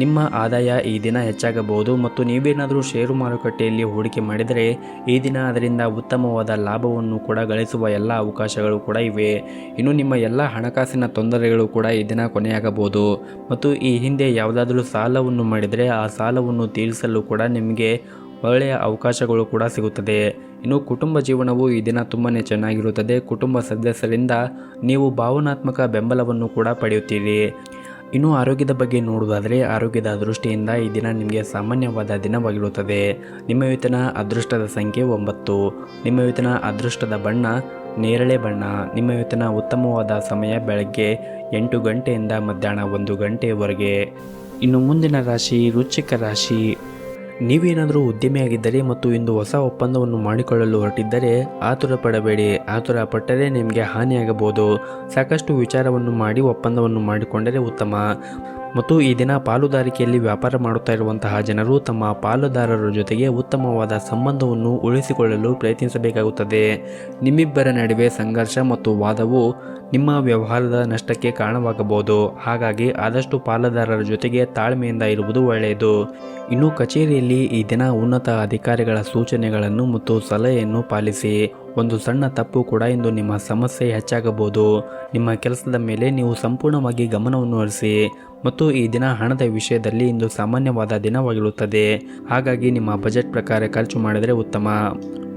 ನಿಮ್ಮ ಆದಾಯ ಈ ದಿನ ಹೆಚ್ಚಾಗಬಹುದು ಮತ್ತು ನೀವೇನಾದರೂ ಷೇರು ಮಾರುಕಟ್ಟೆಯಲ್ಲಿ ಹೂಡಿಕೆ ಮಾಡಿದರೆ ಈ ದಿನ ಅದರಿಂದ ಉತ್ತಮವಾದ ಲಾಭವನ್ನು ಕೂಡ ಗಳಿಸುವ ಎಲ್ಲ ಅವಕಾಶಗಳು ಕೂಡ ಇವೆ. ಇನ್ನು ನಿಮ್ಮ ಎಲ್ಲ ಹಣಕಾಸಿನ ತೊಂದರೆಗಳು ಕೂಡ ಈ ದಿನ ಕೊನೆಯಾಗಬಹುದು ಮತ್ತು ಈ ಹಿಂದೆ ಯಾವುದಾದರೂ ಸಾಲವನ್ನು ಮಾಡಿದರೆ ಆ ಸಾಲವನ್ನು ತೀರಿಸಲು ಕೂಡ ನಿಮಗೆ ಒಳ್ಳೆಯ ಅವಕಾಶಗಳು ಕೂಡ ಸಿಗುತ್ತದೆ. ಇನ್ನು ಕುಟುಂಬ ಜೀವನವು ಈ ದಿನ ತುಂಬಾ ಚೆನ್ನಾಗಿರುತ್ತದೆ. ಕುಟುಂಬ ಸದಸ್ಯರಿಂದ ನೀವು ಭಾವನಾತ್ಮಕ ಬೆಂಬಲವನ್ನು ಕೂಡ ಪಡೆಯುತ್ತೀರಿ. ಇನ್ನು ಆರೋಗ್ಯದ ಬಗ್ಗೆ ನೋಡುವುದಾದರೆ ಆರೋಗ್ಯದ ದೃಷ್ಟಿಯಿಂದ ಈ ದಿನ ನಿಮಗೆ ಸಾಮಾನ್ಯವಾದ ದಿನವಾಗಿರುತ್ತದೆ. ನಿಮ್ಮ ಇವತ್ತಿನ ಅದೃಷ್ಟದ ಸಂಖ್ಯೆ 9. ನಿಮ್ಮ ಇವತ್ತಿನ ಅದೃಷ್ಟದ ಬಣ್ಣ ನೇರಳೆ ಬಣ್ಣ. ನಿಮ್ಮ ಇವತ್ತಿನ ಉತ್ತಮವಾದ ಸಮಯ ಬೆಳಗ್ಗೆ 8 ಗಂಟೆಯಿಂದ ಮಧ್ಯಾಹ್ನ 1 ಗಂಟೆಯವರೆಗೆ. ಇನ್ನು ಮುಂದಿನ ರಾಶಿ ವೃಶ್ಚಿಕ ರಾಶಿ. ನೀವೇನಾದರೂ ಉದ್ಯಮಿಯಾಗಿದ್ದರೆ ಮತ್ತು ಇಂದು ಹೊಸ ಒಪ್ಪಂದವನ್ನು ಮಾಡಿಕೊಳ್ಳಲು ಹೊರಟಿದ್ದರೆ ಆತುರ ಪಡಬೇಡಿ. ಆತುರ ಪಟ್ಟರೆ ನಿಮಗೆ ಹಾನಿಯಾಗಬಹುದು. ಸಾಕಷ್ಟು ವಿಚಾರವನ್ನು ಮಾಡಿ ಒಪ್ಪಂದವನ್ನು ಮಾಡಿಕೊಂಡರೆ ಉತ್ತಮ. ಮತ್ತು ಈ ದಿನ ಪಾಲುದಾರಿಕೆಯಲ್ಲಿ ವ್ಯಾಪಾರ ಮಾಡುತ್ತಾ ಇರುವಂತಹ ಜನರು ತಮ್ಮ ಪಾಲುದಾರರ ಜೊತೆಗೆ ಉತ್ತಮವಾದ ಸಂಬಂಧವನ್ನು ಉಳಿಸಿಕೊಳ್ಳಲು ಪ್ರಯತ್ನಿಸಬೇಕಾಗುತ್ತದೆ. ನಿಮ್ಮಿಬ್ಬರ ನಡುವೆ ಸಂಘರ್ಷ ಮತ್ತು ವಾದವು ನಿಮ್ಮ ವ್ಯವಹಾರದ ನಷ್ಟಕ್ಕೆ ಕಾರಣವಾಗಬಹುದು. ಹಾಗಾಗಿ ಆದಷ್ಟು ಪಾಲುದಾರರ ಜೊತೆಗೆ ತಾಳ್ಮೆಯಿಂದ ಇರುವುದು ಒಳ್ಳೆಯದು. ಇನ್ನು ಕಚೇರಿಯಲ್ಲಿ ಈ ದಿನ ಉನ್ನತ ಅಧಿಕಾರಿಗಳ ಸೂಚನೆಗಳನ್ನು ಮತ್ತು ಸಲಹೆಯನ್ನು ಪಾಲಿಸಿ. ಒಂದು ಸಣ್ಣ ತಪ್ಪು ಕೂಡ ಇಂದು ನಿಮ್ಮ ಸಮಸ್ಯೆ ಹೆಚ್ಚಾಗಬಹುದು. ನಿಮ್ಮ ಕೆಲಸದ ಮೇಲೆ ನೀವು ಸಂಪೂರ್ಣವಾಗಿ ಗಮನವನ್ನು ಹರಿಸಿ. ಮತ್ತು ಈ ದಿನ ಹಣದ ವಿಷಯದಲ್ಲಿ ಇಂದು ಸಾಮಾನ್ಯವಾದ ದಿನವಾಗಿರುತ್ತದೆ. ಹಾಗಾಗಿ ನಿಮ್ಮ ಬಜೆಟ್ ಪ್ರಕಾರ ಖರ್ಚು ಮಾಡಿದರೆ ಉತ್ತಮ.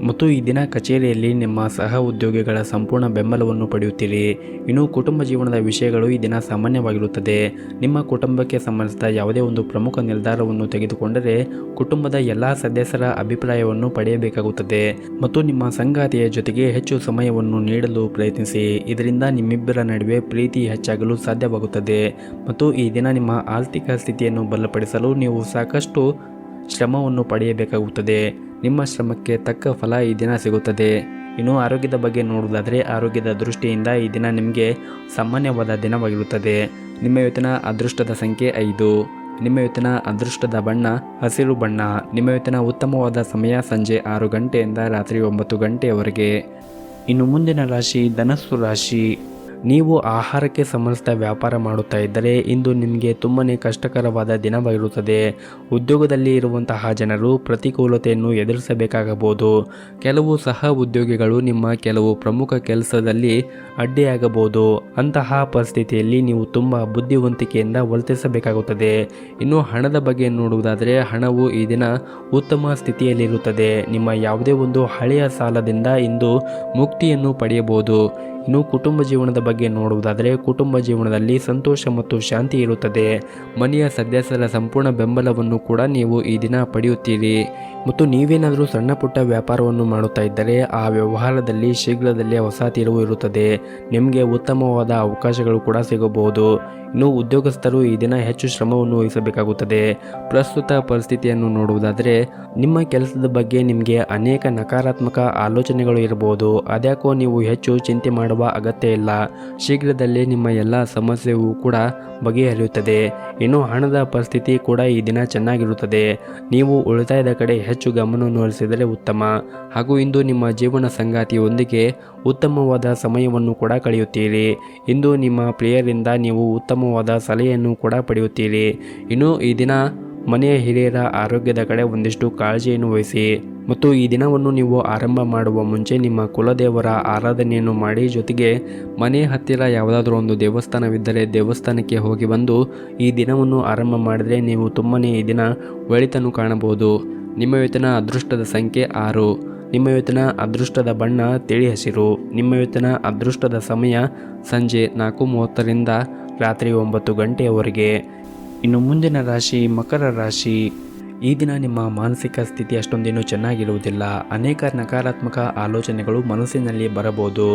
ಮತ್ತು ಈ ದಿನ ಕಚೇರಿಯಲ್ಲಿ ನಿಮ್ಮ ಸಹ ಉದ್ಯೋಗಿಗಳ ಸಂಪೂರ್ಣ ಬೆಂಬಲವನ್ನು ಪಡೆಯುತ್ತೀರಿ. ಇನ್ನು ಕುಟುಂಬ ಜೀವನದ ವಿಷಯಗಳು ಈ ದಿನ ಸಾಮಾನ್ಯವಾಗಿರುತ್ತದೆ. ನಿಮ್ಮ ಕುಟುಂಬಕ್ಕೆ ಸಂಬಂಧಿಸಿದ ಯಾವುದೇ ಒಂದು ಪ್ರಮುಖ ನಿರ್ಧಾರವನ್ನು ತೆಗೆದುಕೊಂಡರೆ ಕುಟುಂಬದ ಎಲ್ಲ ಸದಸ್ಯರ ಅಭಿಪ್ರಾಯವನ್ನು ಪಡೆಯಬೇಕಾಗುತ್ತದೆ. ಮತ್ತು ನಿಮ್ಮ ಸಂಗಾತಿಯ ಜೊತೆಗೆ ಹೆಚ್ಚು ಸಮಯವನ್ನು ನೀಡಲು ಪ್ರಯತ್ನಿಸಿ. ಇದರಿಂದ ನಿಮ್ಮಿಬ್ಬರ ನಡುವೆ ಪ್ರೀತಿ ಹೆಚ್ಚಾಗಲು ಸಾಧ್ಯವಾಗುತ್ತದೆ. ಮತ್ತು ಈ ದಿನ ನಿಮ್ಮ ಆರ್ಥಿಕ ಸ್ಥಿತಿಯನ್ನು ಬಲಪಡಿಸಲು ನೀವು ಸಾಕಷ್ಟು ಶ್ರಮವನ್ನು ಪಡೆಯಬೇಕಾಗುತ್ತದೆ. ನಿಮ್ಮ ಶ್ರಮಕ್ಕೆ ತಕ್ಕ ಫಲ ಈ ದಿನ ಸಿಗುತ್ತದೆ. ಇನ್ನು ಆರೋಗ್ಯದ ಬಗ್ಗೆ ನೋಡುವುದಾದರೆ ಆರೋಗ್ಯದ ದೃಷ್ಟಿಯಿಂದ ಈ ದಿನ ನಿಮಗೆ ಸಾಮಾನ್ಯವಾದ ದಿನವಾಗಿರುತ್ತದೆ. ನಿಮ್ಮ ಇವತ್ತಿನ ಅದೃಷ್ಟದ ಸಂಖ್ಯೆ 5. ನಿಮ್ಮ ಇವತ್ತಿನ ಅದೃಷ್ಟದ ಬಣ್ಣ ಹಸಿರು ಬಣ್ಣ. ನಿಮ್ಮ ಇವತ್ತಿನ ಉತ್ತಮವಾದ ಸಮಯ ಸಂಜೆ 6 ಗಂಟೆಯಿಂದ ರಾತ್ರಿ 9 ಗಂಟೆಯವರೆಗೆ. ಇನ್ನು ಮುಂದಿನ ರಾಶಿ ಧನಸ್ಸು ರಾಶಿ. ನೀವು ಆಹಾರಕ್ಕೆ ಸಂಬಂಧಿಸಿದ ವ್ಯಾಪಾರ ಮಾಡುತ್ತಾ ಇದ್ದರೆ ಇಂದು ನಿಮಗೆ ತುಂಬಾ ಕಷ್ಟಕರವಾದ ದಿನವಾಗಿರುತ್ತದೆ. ಉದ್ಯೋಗದಲ್ಲಿ ಇರುವಂತಹ ಜನರು ಪ್ರತಿಕೂಲತೆಯನ್ನು ಎದುರಿಸಬೇಕಾಗಬಹುದು. ಕೆಲವು ಸಹ ಉದ್ಯೋಗಿಗಳು ನಿಮ್ಮ ಕೆಲವು ಪ್ರಮುಖ ಕೆಲಸದಲ್ಲಿ ಅಡ್ಡಿಯಾಗಬಹುದು. ಅಂತಹ ಪರಿಸ್ಥಿತಿಯಲ್ಲಿ ನೀವು ತುಂಬ ಬುದ್ಧಿವಂತಿಕೆಯಿಂದ ವರ್ತಿಸಬೇಕಾಗುತ್ತದೆ. ಇನ್ನು ಹಣದ ಬಗ್ಗೆ ನೋಡುವುದಾದರೆ ಹಣವು ಈ ದಿನ ಉತ್ತಮ ಸ್ಥಿತಿಯಲ್ಲಿರುತ್ತದೆ. ನಿಮ್ಮ ಯಾವುದೇ ಒಂದು ಹಳೆಯ ಸಾಲದಿಂದ ಇಂದು ಮುಕ್ತಿಯನ್ನು ಪಡೆಯಬಹುದು. ಇನ್ನು ಕುಟುಂಬ ಜೀವನದ ಬಗ್ಗೆ ನೋಡುವುದಾದರೆ ಕುಟುಂಬ ಜೀವನದಲ್ಲಿ ಸಂತೋಷ ಮತ್ತು ಶಾಂತಿ ಇರುತ್ತದೆ. ಮನೆಯ ಸದಸ್ಯರ ಸಂಪೂರ್ಣ ಬೆಂಬಲವನ್ನು ಕೂಡ ನೀವು ಈ ದಿನ ಪಡೆಯುತ್ತೀರಿ. ಮತ್ತು ನೀವೇನಾದರೂ ಸಣ್ಣ ಪುಟ್ಟ ವ್ಯಾಪಾರವನ್ನು ಮಾಡುತ್ತಾ ಇದ್ದರೆ ಆ ವ್ಯವಹಾರದಲ್ಲಿ ಶೀಘ್ರದಲ್ಲೇ ಹೊಸ ತಿರುವು ಇರುತ್ತದೆ. ನಿಮಗೆ ಉತ್ತಮವಾದ ಅವಕಾಶಗಳು ಕೂಡ ಸಿಗಬಹುದು. ಇನ್ನು ಉದ್ಯೋಗಸ್ಥರು ಈ ದಿನ ಹೆಚ್ಚು ಶ್ರಮವನ್ನು ವಹಿಸಬೇಕಾಗುತ್ತದೆ. ಪ್ರಸ್ತುತ ಪರಿಸ್ಥಿತಿಯನ್ನು ನೋಡುವುದಾದರೆ ನಿಮ್ಮ ಕೆಲಸದ ಬಗ್ಗೆ ನಿಮಗೆ ಅನೇಕ ನಕಾರಾತ್ಮಕ ಆಲೋಚನೆಗಳು ಇರಬಹುದು. ಅದ್ಯಾಕೋ ನೀವು ಹೆಚ್ಚು ಚಿಂತೆ ಮಾಡುವ ಅಗತ್ಯ ಇಲ್ಲ. ಶೀಘ್ರದಲ್ಲೇ ನಿಮ್ಮ ಎಲ್ಲ ಸಮಸ್ಯೆಯೂ ಕೂಡ ಬಗೆಹರಿಯುತ್ತದೆ. ಇನ್ನು ಹಣದ ಪರಿಸ್ಥಿತಿ ಕೂಡ ಈ ದಿನ ಚೆನ್ನಾಗಿರುತ್ತದೆ. ನೀವು ಉಳಿತಾಯದ ಕಡೆ ಹೆಚ್ಚು ಗಮನವನ್ನು ಹರಿಸಿದರೆ ಉತ್ತಮ. ಹಾಗೂ ಇಂದು ನಿಮ್ಮ ಜೀವನ ಸಂಗಾತಿಯೊಂದಿಗೆ ಉತ್ತಮವಾದ ಸಮಯವನ್ನು ಕೂಡ ಕಳೆಯುತ್ತೀರಿ. ಇಂದು ನಿಮ್ಮ ಪ್ರಿಯರಿಂದ ನೀವು ಉತ್ತಮವಾದ ಸಲಹೆಯನ್ನು ಕೂಡ ಪಡೆಯುತ್ತೀರಿ. ಇನ್ನು ಈ ದಿನ ಮನೆಯ ಹಿರಿಯರ ಆರೋಗ್ಯದ ಕಡೆ ಒಂದಿಷ್ಟು ಕಾಳಜಿಯನ್ನು ವಹಿಸಿ. ಮತ್ತು ಈ ದಿನವನ್ನು ನೀವು ಆರಂಭ ಮಾಡುವ ಮುಂಚೆ ನಿಮ್ಮ ಕುಲದೇವರ ಆರಾಧನೆಯನ್ನು ಮಾಡಿ, ಜೊತೆಗೆ ಮನೆ ಹತ್ತಿರ ಯಾವುದಾದ್ರೂ ಒಂದು ದೇವಸ್ಥಾನವಿದ್ದರೆ ದೇವಸ್ಥಾನಕ್ಕೆ ಹೋಗಿ ಬಂದು ಈ ದಿನವನ್ನು ಆರಂಭ ಮಾಡಿದರೆ ನೀವು ತುಂಬಾ ಈ ದಿನ ಒಳಿತನ್ನು ಕಾಣಬಹುದು. ನಿಮ್ಮ ಇವತ್ತಿನ ಅದೃಷ್ಟದ ಸಂಖ್ಯೆ 6. ನಿಮ್ಮ ಇವತ್ತಿನ ಅದೃಷ್ಟದ ಬಣ್ಣ ತಿಳಿ ಹಸಿರು. ನಿಮ್ಮ ಇವತ್ತಿನ ಅದೃಷ್ಟದ ಸಮಯ ಸಂಜೆ 4:30ರಿಂದ ರಾತ್ರಿ 9 ಗಂಟೆಯವರೆಗೆ. ಇನ್ನು ಮುಂದಿನ ರಾಶಿ ಮಕರ ರಾಶಿ. ಈ ದಿನ ನಿಮ್ಮ ಮಾನಸಿಕ ಸ್ಥಿತಿ ಅಷ್ಟೊಂದೇನು ಚೆನ್ನಾಗಿರುವುದಿಲ್ಲ. ಅನೇಕ ನಕಾರಾತ್ಮಕ ಆಲೋಚನೆಗಳು ಮನಸ್ಸಿನಲ್ಲಿ ಬರಬಹುದು.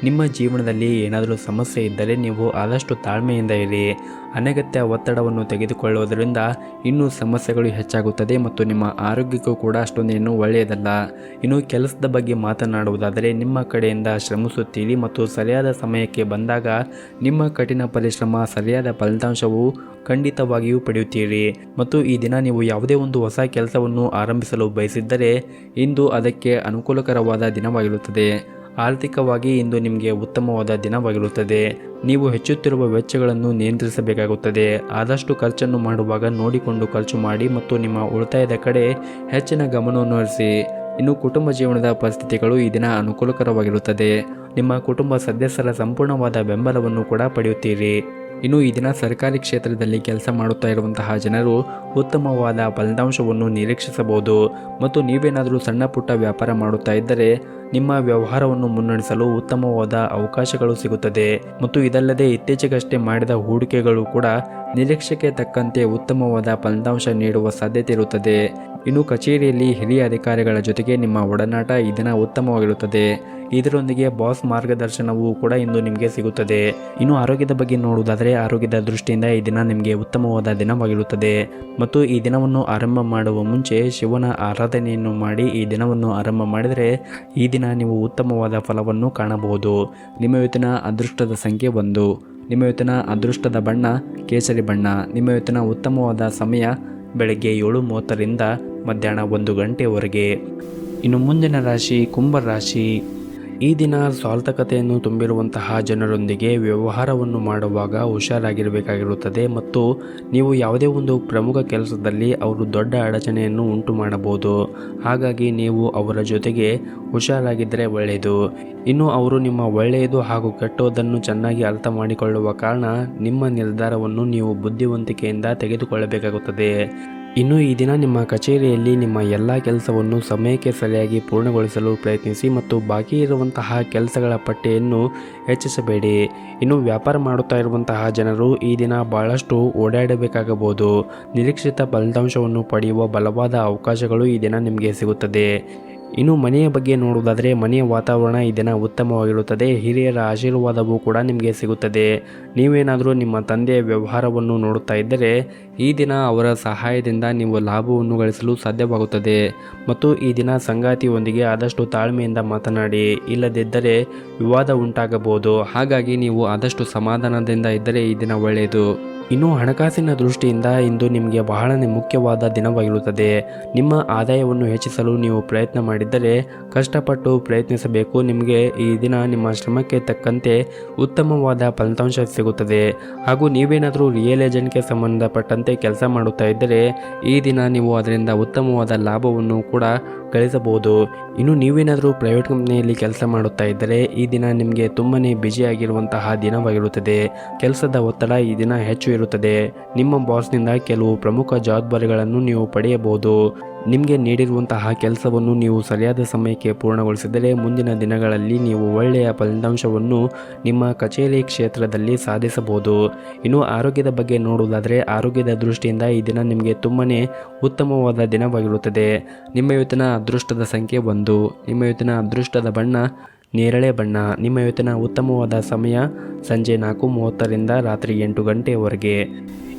ನಿಮ್ಮ ಜೀವನದಲ್ಲಿ ಏನಾದರೂ ಸಮಸ್ಯೆ ಇದ್ದರೆ ನೀವು ಆದಷ್ಟು ತಾಳ್ಮೆಯಿಂದ ಇರಿ. ಅನಗತ್ಯ ಒತ್ತಡವನ್ನು ತೆಗೆದುಕೊಳ್ಳುವುದರಿಂದ ಇನ್ನೂ ಸಮಸ್ಯೆಗಳು ಹೆಚ್ಚಾಗುತ್ತದೆ ಮತ್ತು ನಿಮ್ಮ ಆರೋಗ್ಯಕ್ಕೂ ಕೂಡ ಅಷ್ಟೊಂದೇನು ಒಳ್ಳೆಯದಲ್ಲ. ಇನ್ನು ಕೆಲಸದ ಬಗ್ಗೆ ಮಾತನಾಡುವುದಾದರೆ ನಿಮ್ಮ ಕಡೆಯಿಂದ ಶ್ರಮಿಸುತ್ತೀರಿ ಮತ್ತು ಸರಿಯಾದ ಸಮಯಕ್ಕೆ ಬಂದಾಗ ನಿಮ್ಮ ಕಠಿಣ ಪರಿಶ್ರಮ ಸರಿಯಾದ ಫಲಿತಾಂಶವು ಖಂಡಿತವಾಗಿಯೂ ಪಡೆಯುತ್ತೀರಿ. ಮತ್ತು ಈ ದಿನ ನೀವು ಯಾವುದೇ ಒಂದು ಹೊಸ ಕೆಲಸವನ್ನು ಆರಂಭಿಸಲು ಬಯಸಿದ್ದರೆ ಇಂದು ಅದಕ್ಕೆ ಅನುಕೂಲಕರವಾದ ದಿನವಾಗಿರುತ್ತದೆ. ಆರ್ಥಿಕವಾಗಿ ಇಂದು ನಿಮಗೆ ಉತ್ತಮವಾದ ದಿನವಾಗಿರುತ್ತದೆ. ನೀವು ಹೆಚ್ಚುತ್ತಿರುವ ವೆಚ್ಚಗಳನ್ನು ನಿಯಂತ್ರಿಸಬೇಕಾಗುತ್ತದೆ. ಆದಷ್ಟು ಖರ್ಚನ್ನು ಮಾಡುವಾಗ ನೋಡಿಕೊಂಡು ಖರ್ಚು ಮಾಡಿ ಮತ್ತು ನಿಮ್ಮ ಉಳಿತಾಯದ ಕಡೆ ಹೆಚ್ಚಿನ ಗಮನವನ್ನು ಹರಿಸಿ. ಇನ್ನು ಕುಟುಂಬ ಜೀವನದ ಪರಿಸ್ಥಿತಿಗಳು ಈ ದಿನ ಅನುಕೂಲಕರವಾಗಿರುತ್ತದೆ. ನಿಮ್ಮ ಕುಟುಂಬ ಸದಸ್ಯರ ಸಂಪೂರ್ಣವಾದ ಬೆಂಬಲವನ್ನು ಕೂಡ ಪಡೆಯುತ್ತೀರಿ. ಇನ್ನು ಈ ದಿನ ಸರ್ಕಾರಿ ಕ್ಷೇತ್ರದಲ್ಲಿ ಕೆಲಸ ಮಾಡುತ್ತಾ ಇರುವಂತಹ ಜನರು ಉತ್ತಮವಾದ ಫಲಿತಾಂಶವನ್ನು ನಿರೀಕ್ಷಿಸಬಹುದು. ಮತ್ತು ನೀವೇನಾದರೂ ಸಣ್ಣ ಪುಟ್ಟ ವ್ಯಾಪಾರ ಮಾಡುತ್ತಾ ಇದ್ದರೆ ನಿಮ್ಮ ವ್ಯವಹಾರವನ್ನು ಮುನ್ನಡೆಸಲು ಉತ್ತಮವಾದ ಅವಕಾಶಗಳು ಸಿಗುತ್ತದೆ. ಮತ್ತು ಇದಲ್ಲದೆ ಇತ್ತೀಚೆಗಷ್ಟೇ ಮಾಡಿದ ಹೂಡಿಕೆಗಳು ಕೂಡ ನಿರೀಕ್ಷೆಗೆ ತಕ್ಕಂತೆ ಉತ್ತಮವಾದ ಫಲಿತಾಂಶ ನೀಡುವ ಸಾಧ್ಯತೆ ಇರುತ್ತದೆ. ಇನ್ನು ಕಚೇರಿಯಲ್ಲಿ ಹಿರಿಯ ಅಧಿಕಾರಿಗಳ ಜೊತೆಗೆ ನಿಮ್ಮ ಒಡನಾಟ ಈ ದಿನ ಉತ್ತಮವಾಗಿರುತ್ತದೆ. ಇದರೊಂದಿಗೆ ಬಾಸ್ ಮಾರ್ಗದರ್ಶನವೂ ಕೂಡ ಇಂದು ನಿಮಗೆ ಸಿಗುತ್ತದೆ. ಇನ್ನು ಆರೋಗ್ಯದ ಬಗ್ಗೆ ನೋಡುವುದಾದರೆ ಆರೋಗ್ಯದ ದೃಷ್ಟಿಯಿಂದ ಈ ದಿನ ನಿಮಗೆ ಉತ್ತಮವಾದ ದಿನವಾಗಿರುತ್ತದೆ ಮತ್ತು ಈ ದಿನವನ್ನು ಆರಂಭ ಮಾಡುವ ಮುಂಚೆ ಶಿವನ ಆರಾಧನೆಯನ್ನು ಮಾಡಿ ಈ ದಿನವನ್ನು ಆರಂಭ ಮಾಡಿದರೆ ಈ ದಿನ ನೀವು ಉತ್ತಮವಾದ ಫಲವನ್ನು ಕಾಣಬಹುದು. ನಿಮ್ಮ ಇವತ್ತಿನ ಅದೃಷ್ಟದ ಸಂಖ್ಯೆ 1. ನಿಮ್ಮ ಇವತ್ತಿನ ಅದೃಷ್ಟದ ಬಣ್ಣ ಕೇಸರಿ ಬಣ್ಣ. ನಿಮ್ಮ ಇವತ್ತಿನ ಉತ್ತಮವಾದ ಸಮಯ ಬೆಳಗ್ಗೆ 7:30ರಿಂದ ಮಧ್ಯಾಹ್ನ 1 ಗಂಟೆವರೆಗೆ. ಇನ್ನು ಮುಂದಿನ ರಾಶಿ ಕುಂಭ ರಾಶಿ. ಈ ದಿನ ಸ್ವಾರ್ಥಕತೆಯನ್ನು ತುಂಬಿರುವಂತಹ ಜನರೊಂದಿಗೆ ವ್ಯವಹಾರವನ್ನು ಮಾಡುವಾಗ ಹುಷಾರಾಗಿರಬೇಕಾಗಿರುತ್ತದೆ ಮತ್ತು ನೀವು ಯಾವುದೇ ಒಂದು ಪ್ರಮುಖ ಕೆಲಸದಲ್ಲಿ ಅವರು ದೊಡ್ಡ ಅಡಚಣೆಯನ್ನು ಉಂಟು ಮಾಡಬಹುದು. ಹಾಗಾಗಿ ನೀವು ಅವರ ಜೊತೆಗೆ ಹುಷಾರಾಗಿದ್ದರೆ ಒಳ್ಳೆಯದು. ಇನ್ನು ಅವರು ನಿಮ್ಮ ಒಳ್ಳೆಯದು ಹಾಗೂ ಕೆಟ್ಟೋದನ್ನು ಚೆನ್ನಾಗಿ ಅರ್ಥ ಮಾಡಿಕೊಳ್ಳುವ ಕಾರಣ ನಿಮ್ಮ ನಿರ್ಧಾರವನ್ನು ನೀವು ಬುದ್ಧಿವಂತಿಕೆಯಿಂದ ತೆಗೆದುಕೊಳ್ಳಬೇಕಾಗುತ್ತದೆ. ಇನ್ನು ಈ ದಿನ ನಿಮ್ಮ ಕಚೇರಿಯಲ್ಲಿ ನಿಮ್ಮ ಎಲ್ಲ ಕೆಲಸವನ್ನು ಸಮಯಕ್ಕೆ ಸರಿಯಾಗಿ ಪೂರ್ಣಗೊಳಿಸಲು ಪ್ರಯತ್ನಿಸಿ ಮತ್ತು ಬಾಕಿ ಇರುವಂತಹ ಕೆಲಸಗಳ ಪಟ್ಟಿಯನ್ನು ಹೆಚ್ಚಿಸಬೇಡಿ. ಇನ್ನು ವ್ಯಾಪಾರ ಮಾಡುತ್ತಾ ಇರುವಂತಹ ಜನರು ಈ ದಿನ ಬಹಳಷ್ಟು ಓಡಾಡಬೇಕಾಗಬಹುದು. ನಿರೀಕ್ಷಿತ ಫಲಿತಾಂಶವನ್ನು ಪಡೆಯುವ ಬಲವಾದ ಅವಕಾಶಗಳು ಈ ದಿನ ನಿಮಗೆ ಸಿಗುತ್ತದೆ. ಇನ್ನು ಮನೆಯ ಬಗ್ಗೆ ನೋಡುವುದಾದರೆ ಮನೆಯ ವಾತಾವರಣ ಈ ದಿನ ಉತ್ತಮವಾಗಿರುತ್ತದೆ. ಹಿರಿಯರ ಆಶೀರ್ವಾದವೂ ಕೂಡ ನಿಮಗೆ ಸಿಗುತ್ತದೆ. ನೀವೇನಾದರೂ ನಿಮ್ಮ ತಂದೆಯ ವ್ಯವಹಾರವನ್ನು ನೋಡುತ್ತಾ ಇದ್ದರೆ ಈ ದಿನ ಅವರ ಸಹಾಯದಿಂದ ನೀವು ಲಾಭವನ್ನು ಗಳಿಸಲು ಸಾಧ್ಯವಾಗುತ್ತದೆ ಮತ್ತು ಈ ದಿನ ಸಂಗಾತಿಯೊಂದಿಗೆ ಆದಷ್ಟು ತಾಳ್ಮೆಯಿಂದ ಮಾತನಾಡಿ, ಇಲ್ಲದಿದ್ದರೆ ವಿವಾದ ಉಂಟಾಗಬಹುದು. ಹಾಗಾಗಿ ನೀವು ಆದಷ್ಟು ಸಮಾಧಾನದಿಂದ ಇದ್ದರೆ ಈ ದಿನ ಒಳ್ಳೆಯದು. ಇನ್ನು ಹಣಕಾಸಿನ ದೃಷ್ಟಿಯಿಂದ ಇಂದು ನಿಮಗೆ ಬಹಳನೇ ಮುಖ್ಯವಾದ ದಿನವಾಗಿರುತ್ತದೆ. ನಿಮ್ಮ ಆದಾಯವನ್ನು ಹೆಚ್ಚಿಸಲು ನೀವು ಪ್ರಯತ್ನ ಮಾಡಿದ್ದರೆ ಕಷ್ಟಪಟ್ಟು ಪ್ರಯತ್ನಿಸಬೇಕು. ನಿಮಗೆ ಈ ದಿನ ನಿಮ್ಮ ಶ್ರಮಕ್ಕೆ ತಕ್ಕಂತೆ ಉತ್ತಮವಾದ ಫಲಿತಾಂಶ ಸಿಗುತ್ತದೆ. ಹಾಗೂ ನೀವೇನಾದರೂ ರಿಯಲ್ ಏಜೆಂಟ್ಗೆ ಸಂಬಂಧಪಟ್ಟಂತೆ ಕೆಲಸ ಮಾಡುತ್ತಾ ಇದ್ದರೆ ಈ ದಿನ ನೀವು ಅದರಿಂದ ಉತ್ತಮವಾದ ಲಾಭವನ್ನು ಕೂಡ ಗಳಿಸಬಹುದು. ಇನ್ನು ನೀವೇನಾದರೂ ಪ್ರೈವೇಟ್ ಕಂಪ್ನಿಯಲ್ಲಿ ಕೆಲಸ ಮಾಡುತ್ತಾ ಇದ್ದರೆ ಈ ದಿನ ನಿಮಗೆ ತುಂಬಾ ಬ್ಯುಸಿಯಾಗಿರುವಂತಹ ದಿನವಾಗಿರುತ್ತದೆ. ಕೆಲಸದ ಒತ್ತಡ ಈ ದಿನ ಹೆಚ್ಚು ಇರುತ್ತದೆ. ನಿಮ್ಮ ಬಾಸ್ನಿಂದ ಕೆಲವು ಪ್ರಮುಖ ಜವಾಬ್ದಾರಿಗಳನ್ನು ನೀವು ಪಡೆಯಬಹುದು. ನಿಮಗೆ ನೀಡಿರುವಂತಹ ಕೆಲಸವನ್ನು ನೀವು ಸರಿಯಾದ ಸಮಯಕ್ಕೆ ಪೂರ್ಣಗೊಳಿಸಿದರೆ ಮುಂದಿನ ದಿನಗಳಲ್ಲಿ ನೀವು ಒಳ್ಳೆಯ ಫಲಿತಾಂಶವನ್ನು ನಿಮ್ಮ ಕಚೇರಿ ಕ್ಷೇತ್ರದಲ್ಲಿ ಸಾಧಿಸಬಹುದು. ಇನ್ನು ಆರೋಗ್ಯದ ಬಗ್ಗೆ ನೋಡುವುದಾದರೆ ಆರೋಗ್ಯದ ದೃಷ್ಟಿಯಿಂದ ಈ ದಿನ ನಿಮಗೆ ತುಂಬಾ ಉತ್ತಮವಾದ ದಿನವಾಗಿರುತ್ತದೆ. ನಿಮ್ಮ ಇವತ್ತಿನ ಅದೃಷ್ಟದ ಸಂಖ್ಯೆ 1. ನಿಮ್ಮ ಇವತ್ತಿನ ಅದೃಷ್ಟದ ಬಣ್ಣ ನೇರಳೆ ಬಣ್ಣ. ನಿಮ್ಮ ಇವತ್ತಿನ ಉತ್ತಮವಾದ ಸಮಯ ಸಂಜೆ 4:30ರಿಂದ ರಾತ್ರಿ 8 ಗಂಟೆಯವರೆಗೆ.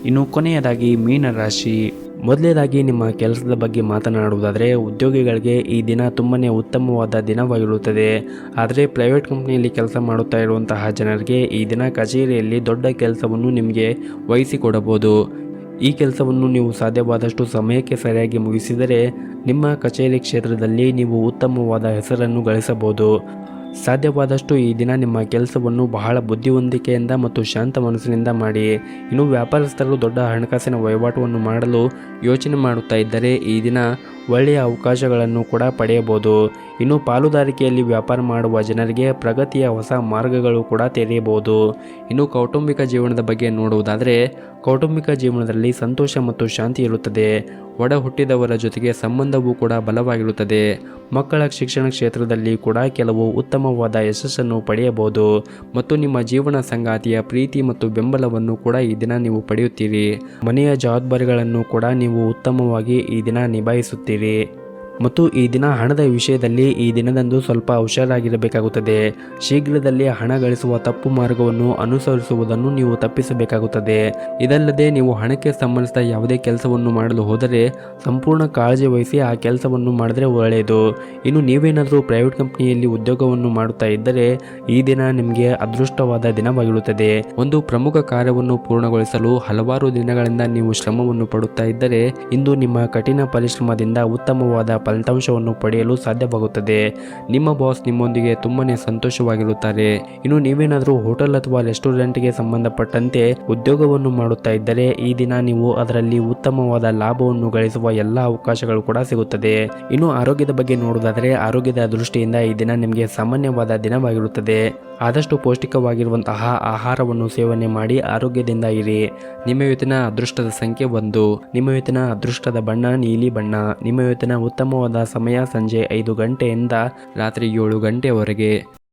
ಇನ್ನು ಕೊನೆಯದಾಗಿ ಮೀನರಾಶಿ. ಮೊದಲನೇದಾಗಿ ನಿಮ್ಮ ಕೆಲಸದ ಬಗ್ಗೆ ಮಾತನಾಡುವುದಾದರೆ ಉದ್ಯೋಗಿಗಳಿಗೆ ಈ ದಿನ ತುಂಬಾ ಉತ್ತಮವಾದ ದಿನವಾಗಿರುತ್ತದೆ. ಆದರೆ ಪ್ರೈವೇಟ್ ಕಂಪ್ನಿಯಲ್ಲಿ ಕೆಲಸ ಮಾಡುತ್ತಾ ಇರುವಂತಹ ಜನರಿಗೆ ಈ ದಿನ ಕಚೇರಿಯಲ್ಲಿ ದೊಡ್ಡ ಕೆಲಸವನ್ನು ನಿಮಗೆ ವಹಿಸಿಕೊಡಬಹುದು. ಈ ಕೆಲಸವನ್ನು ನೀವು ಸಾಧ್ಯವಾದಷ್ಟು ಸಮಯಕ್ಕೆ ಸರಿಯಾಗಿ ಮುಗಿಸಿದರೆ ನಿಮ್ಮ ಕಚೇರಿ ಕ್ಷೇತ್ರದಲ್ಲಿ ನೀವು ಉತ್ತಮವಾದ ಹೆಸರನ್ನು ಗಳಿಸಬಹುದು. ಸಾಧ್ಯವಾದಷ್ಟು ಈ ದಿನ ನಿಮ್ಮ ಕೆಲಸವನ್ನು ಬಹಳ ಬುದ್ಧಿವಂತಿಕೆಯಿಂದ ಮತ್ತು ಶಾಂತ ಮನಸ್ಸಿನಿಂದ ಮಾಡಿ. ಇನ್ನು ವ್ಯಾಪಾರಸ್ಥರು ದೊಡ್ಡ ಹಣಕಾಸಿನ ವಹಿವಾಟವನ್ನು ಮಾಡಲು ಯೋಚನೆ ಮಾಡುತ್ತಾ ಇದ್ದರೆ ಈ ದಿನ ಒಳ್ಳೆಯ ಅವಕಾಶಗಳನ್ನು ಕೂಡ ಪಡೆಯಬಹುದು. ಇನ್ನು ಪಾಲುದಾರಿಕೆಯಲ್ಲಿ ವ್ಯಾಪಾರ ಮಾಡುವ ಜನರಿಗೆ ಪ್ರಗತಿಯ ಹೊಸ ಮಾರ್ಗಗಳು ಕೂಡ ತೆರೆಯಬಹುದು. ಇನ್ನು ಕೌಟುಂಬಿಕ ಜೀವನದ ಬಗ್ಗೆ ನೋಡುವುದಾದರೆ ಕೌಟುಂಬಿಕ ಜೀವನದಲ್ಲಿ ಸಂತೋಷ ಮತ್ತು ಶಾಂತಿ ಇರುತ್ತದೆ. ಒಡ ಹುಟ್ಟಿದವರ ಜೊತೆಗೆ ಸಂಬಂಧವೂ ಕೂಡ ಬಲವಾಗಿರುತ್ತದೆ. ಮಕ್ಕಳ ಶಿಕ್ಷಣ ಕ್ಷೇತ್ರದಲ್ಲಿ ಕೂಡ ಕೆಲವು ಉತ್ತಮವಾದ ಯಶಸ್ಸನ್ನು ಪಡೆಯಬಹುದು ಮತ್ತು ನಿಮ್ಮ ಜೀವನ ಸಂಗಾತಿಯ ಪ್ರೀತಿ ಮತ್ತು ಬೆಂಬಲವನ್ನು ಕೂಡ ಈ ದಿನ ನೀವು ಪಡೆಯುತ್ತೀರಿ. ಮನೆಯ ಜವಾಬ್ದಾರಿಗಳನ್ನು ಕೂಡ ನೀವು ಉತ್ತಮವಾಗಿ ಈ ದಿನ ನಿಭಾಯಿಸುತ್ತೀರಿ. ಮತ್ತು ಈ ದಿನ ಹಣದ ವಿಷಯದಲ್ಲಿ ಈ ದಿನದಂದು ಸ್ವಲ್ಪ ಹುಷಾರಾಗಿರಬೇಕಾಗುತ್ತದೆ. ಶೀಘ್ರದಲ್ಲೇ ಹಣ ಗಳಿಸುವ ತಪ್ಪು ಮಾರ್ಗವನ್ನು ಅನುಸರಿಸುವುದನ್ನು ನೀವು ತಪ್ಪಿಸಬೇಕಾಗುತ್ತದೆ. ಇದಲ್ಲದೆ ನೀವು ಹಣಕ್ಕೆ ಸಂಬಂಧಿಸಿದ ಯಾವುದೇ ಕೆಲಸವನ್ನು ಮಾಡಲು ಹೋದರೆ ಸಂಪೂರ್ಣ ಕಾಳಜಿ ವಹಿಸಿ ಆ ಕೆಲಸವನ್ನು ಮಾಡಿದ್ರೆ ಒಳ್ಳೆಯದು. ಇನ್ನು ನೀವೇನಾದರೂ ಪ್ರೈವೇಟ್ ಕಂಪ್ನಿಯಲ್ಲಿ ಉದ್ಯೋಗವನ್ನು ಮಾಡುತ್ತಾ ಇದ್ದರೆ ಈ ದಿನ ನಿಮಗೆ ಅದೃಷ್ಟವಾದ ದಿನವಾಗಿರುತ್ತದೆ. ಒಂದು ಪ್ರಮುಖ ಕಾರ್ಯವನ್ನು ಪೂರ್ಣಗೊಳಿಸಲು ಹಲವಾರು ದಿನಗಳಿಂದ ನೀವು ಶ್ರಮವನ್ನು ಪಡುತ್ತಾ ಇದ್ದರೆ ಇಂದು ನಿಮ್ಮ ಕಠಿಣ ಪರಿಶ್ರಮದಿಂದ ಉತ್ತಮವಾದ ಫಲಿತಾಂಶವನ್ನು ಪಡೆಯಲು ಸಾಧ್ಯವಾಗುತ್ತದೆ. ನಿಮ್ಮ ಬಾಸ್ ನಿಮ್ಮೊಂದಿಗೆ ತುಂಬಾನೇ ಸಂತೋಷವಾಗಿರುತ್ತಾರೆ. ಇನ್ನು ನೀವೇನಾದರೂ ಹೋಟೆಲ್ ಅಥವಾ ರೆಸ್ಟೋರೆಂಟ್ಗೆ ಸಂಬಂಧಪಟ್ಟಂತೆ ಉದ್ಯೋಗವನ್ನು ಮಾಡುತ್ತಾ ಇದ್ದರೆ ಈ ದಿನ ನೀವು ಅದರಲ್ಲಿ ಉತ್ತಮವಾದ ಲಾಭವನ್ನು ಗಳಿಸುವ ಎಲ್ಲ ಅವಕಾಶಗಳು ಕೂಡ ಸಿಗುತ್ತದೆ. ಇನ್ನು ಆರೋಗ್ಯದ ಬಗ್ಗೆ ನೋಡುವುದಾದರೆ ಆರೋಗ್ಯದ ದೃಷ್ಟಿಯಿಂದ ಈ ದಿನ ನಿಮಗೆ ಸಾಮಾನ್ಯವಾದ ದಿನವಾಗಿರುತ್ತದೆ. ಆದಷ್ಟು ಪೌಷ್ಟಿಕವಾಗಿರುವಂತಹ ಆಹಾರವನ್ನು ಸೇವನೆ ಮಾಡಿ ಆರೋಗ್ಯದಿಂದ ಇರಿ. ನಿಮ್ಮ ಇವತ್ತಿನ ಅದೃಷ್ಟದ ಸಂಖ್ಯೆ 1. ನಿಮ್ಮ ಇವತ್ತಿನ ಅದೃಷ್ಟದ ಬಣ್ಣ ನೀಲಿ ಬಣ್ಣ. ನಿಮ್ಮ ಇವತ್ತಿನ ಉತ್ತಮವಾದ ಸಮಯ ಸಂಜೆ 5 ಗಂಟೆಯಿಂದ ರಾತ್ರಿ 7 ಗಂಟೆವರೆಗೆ.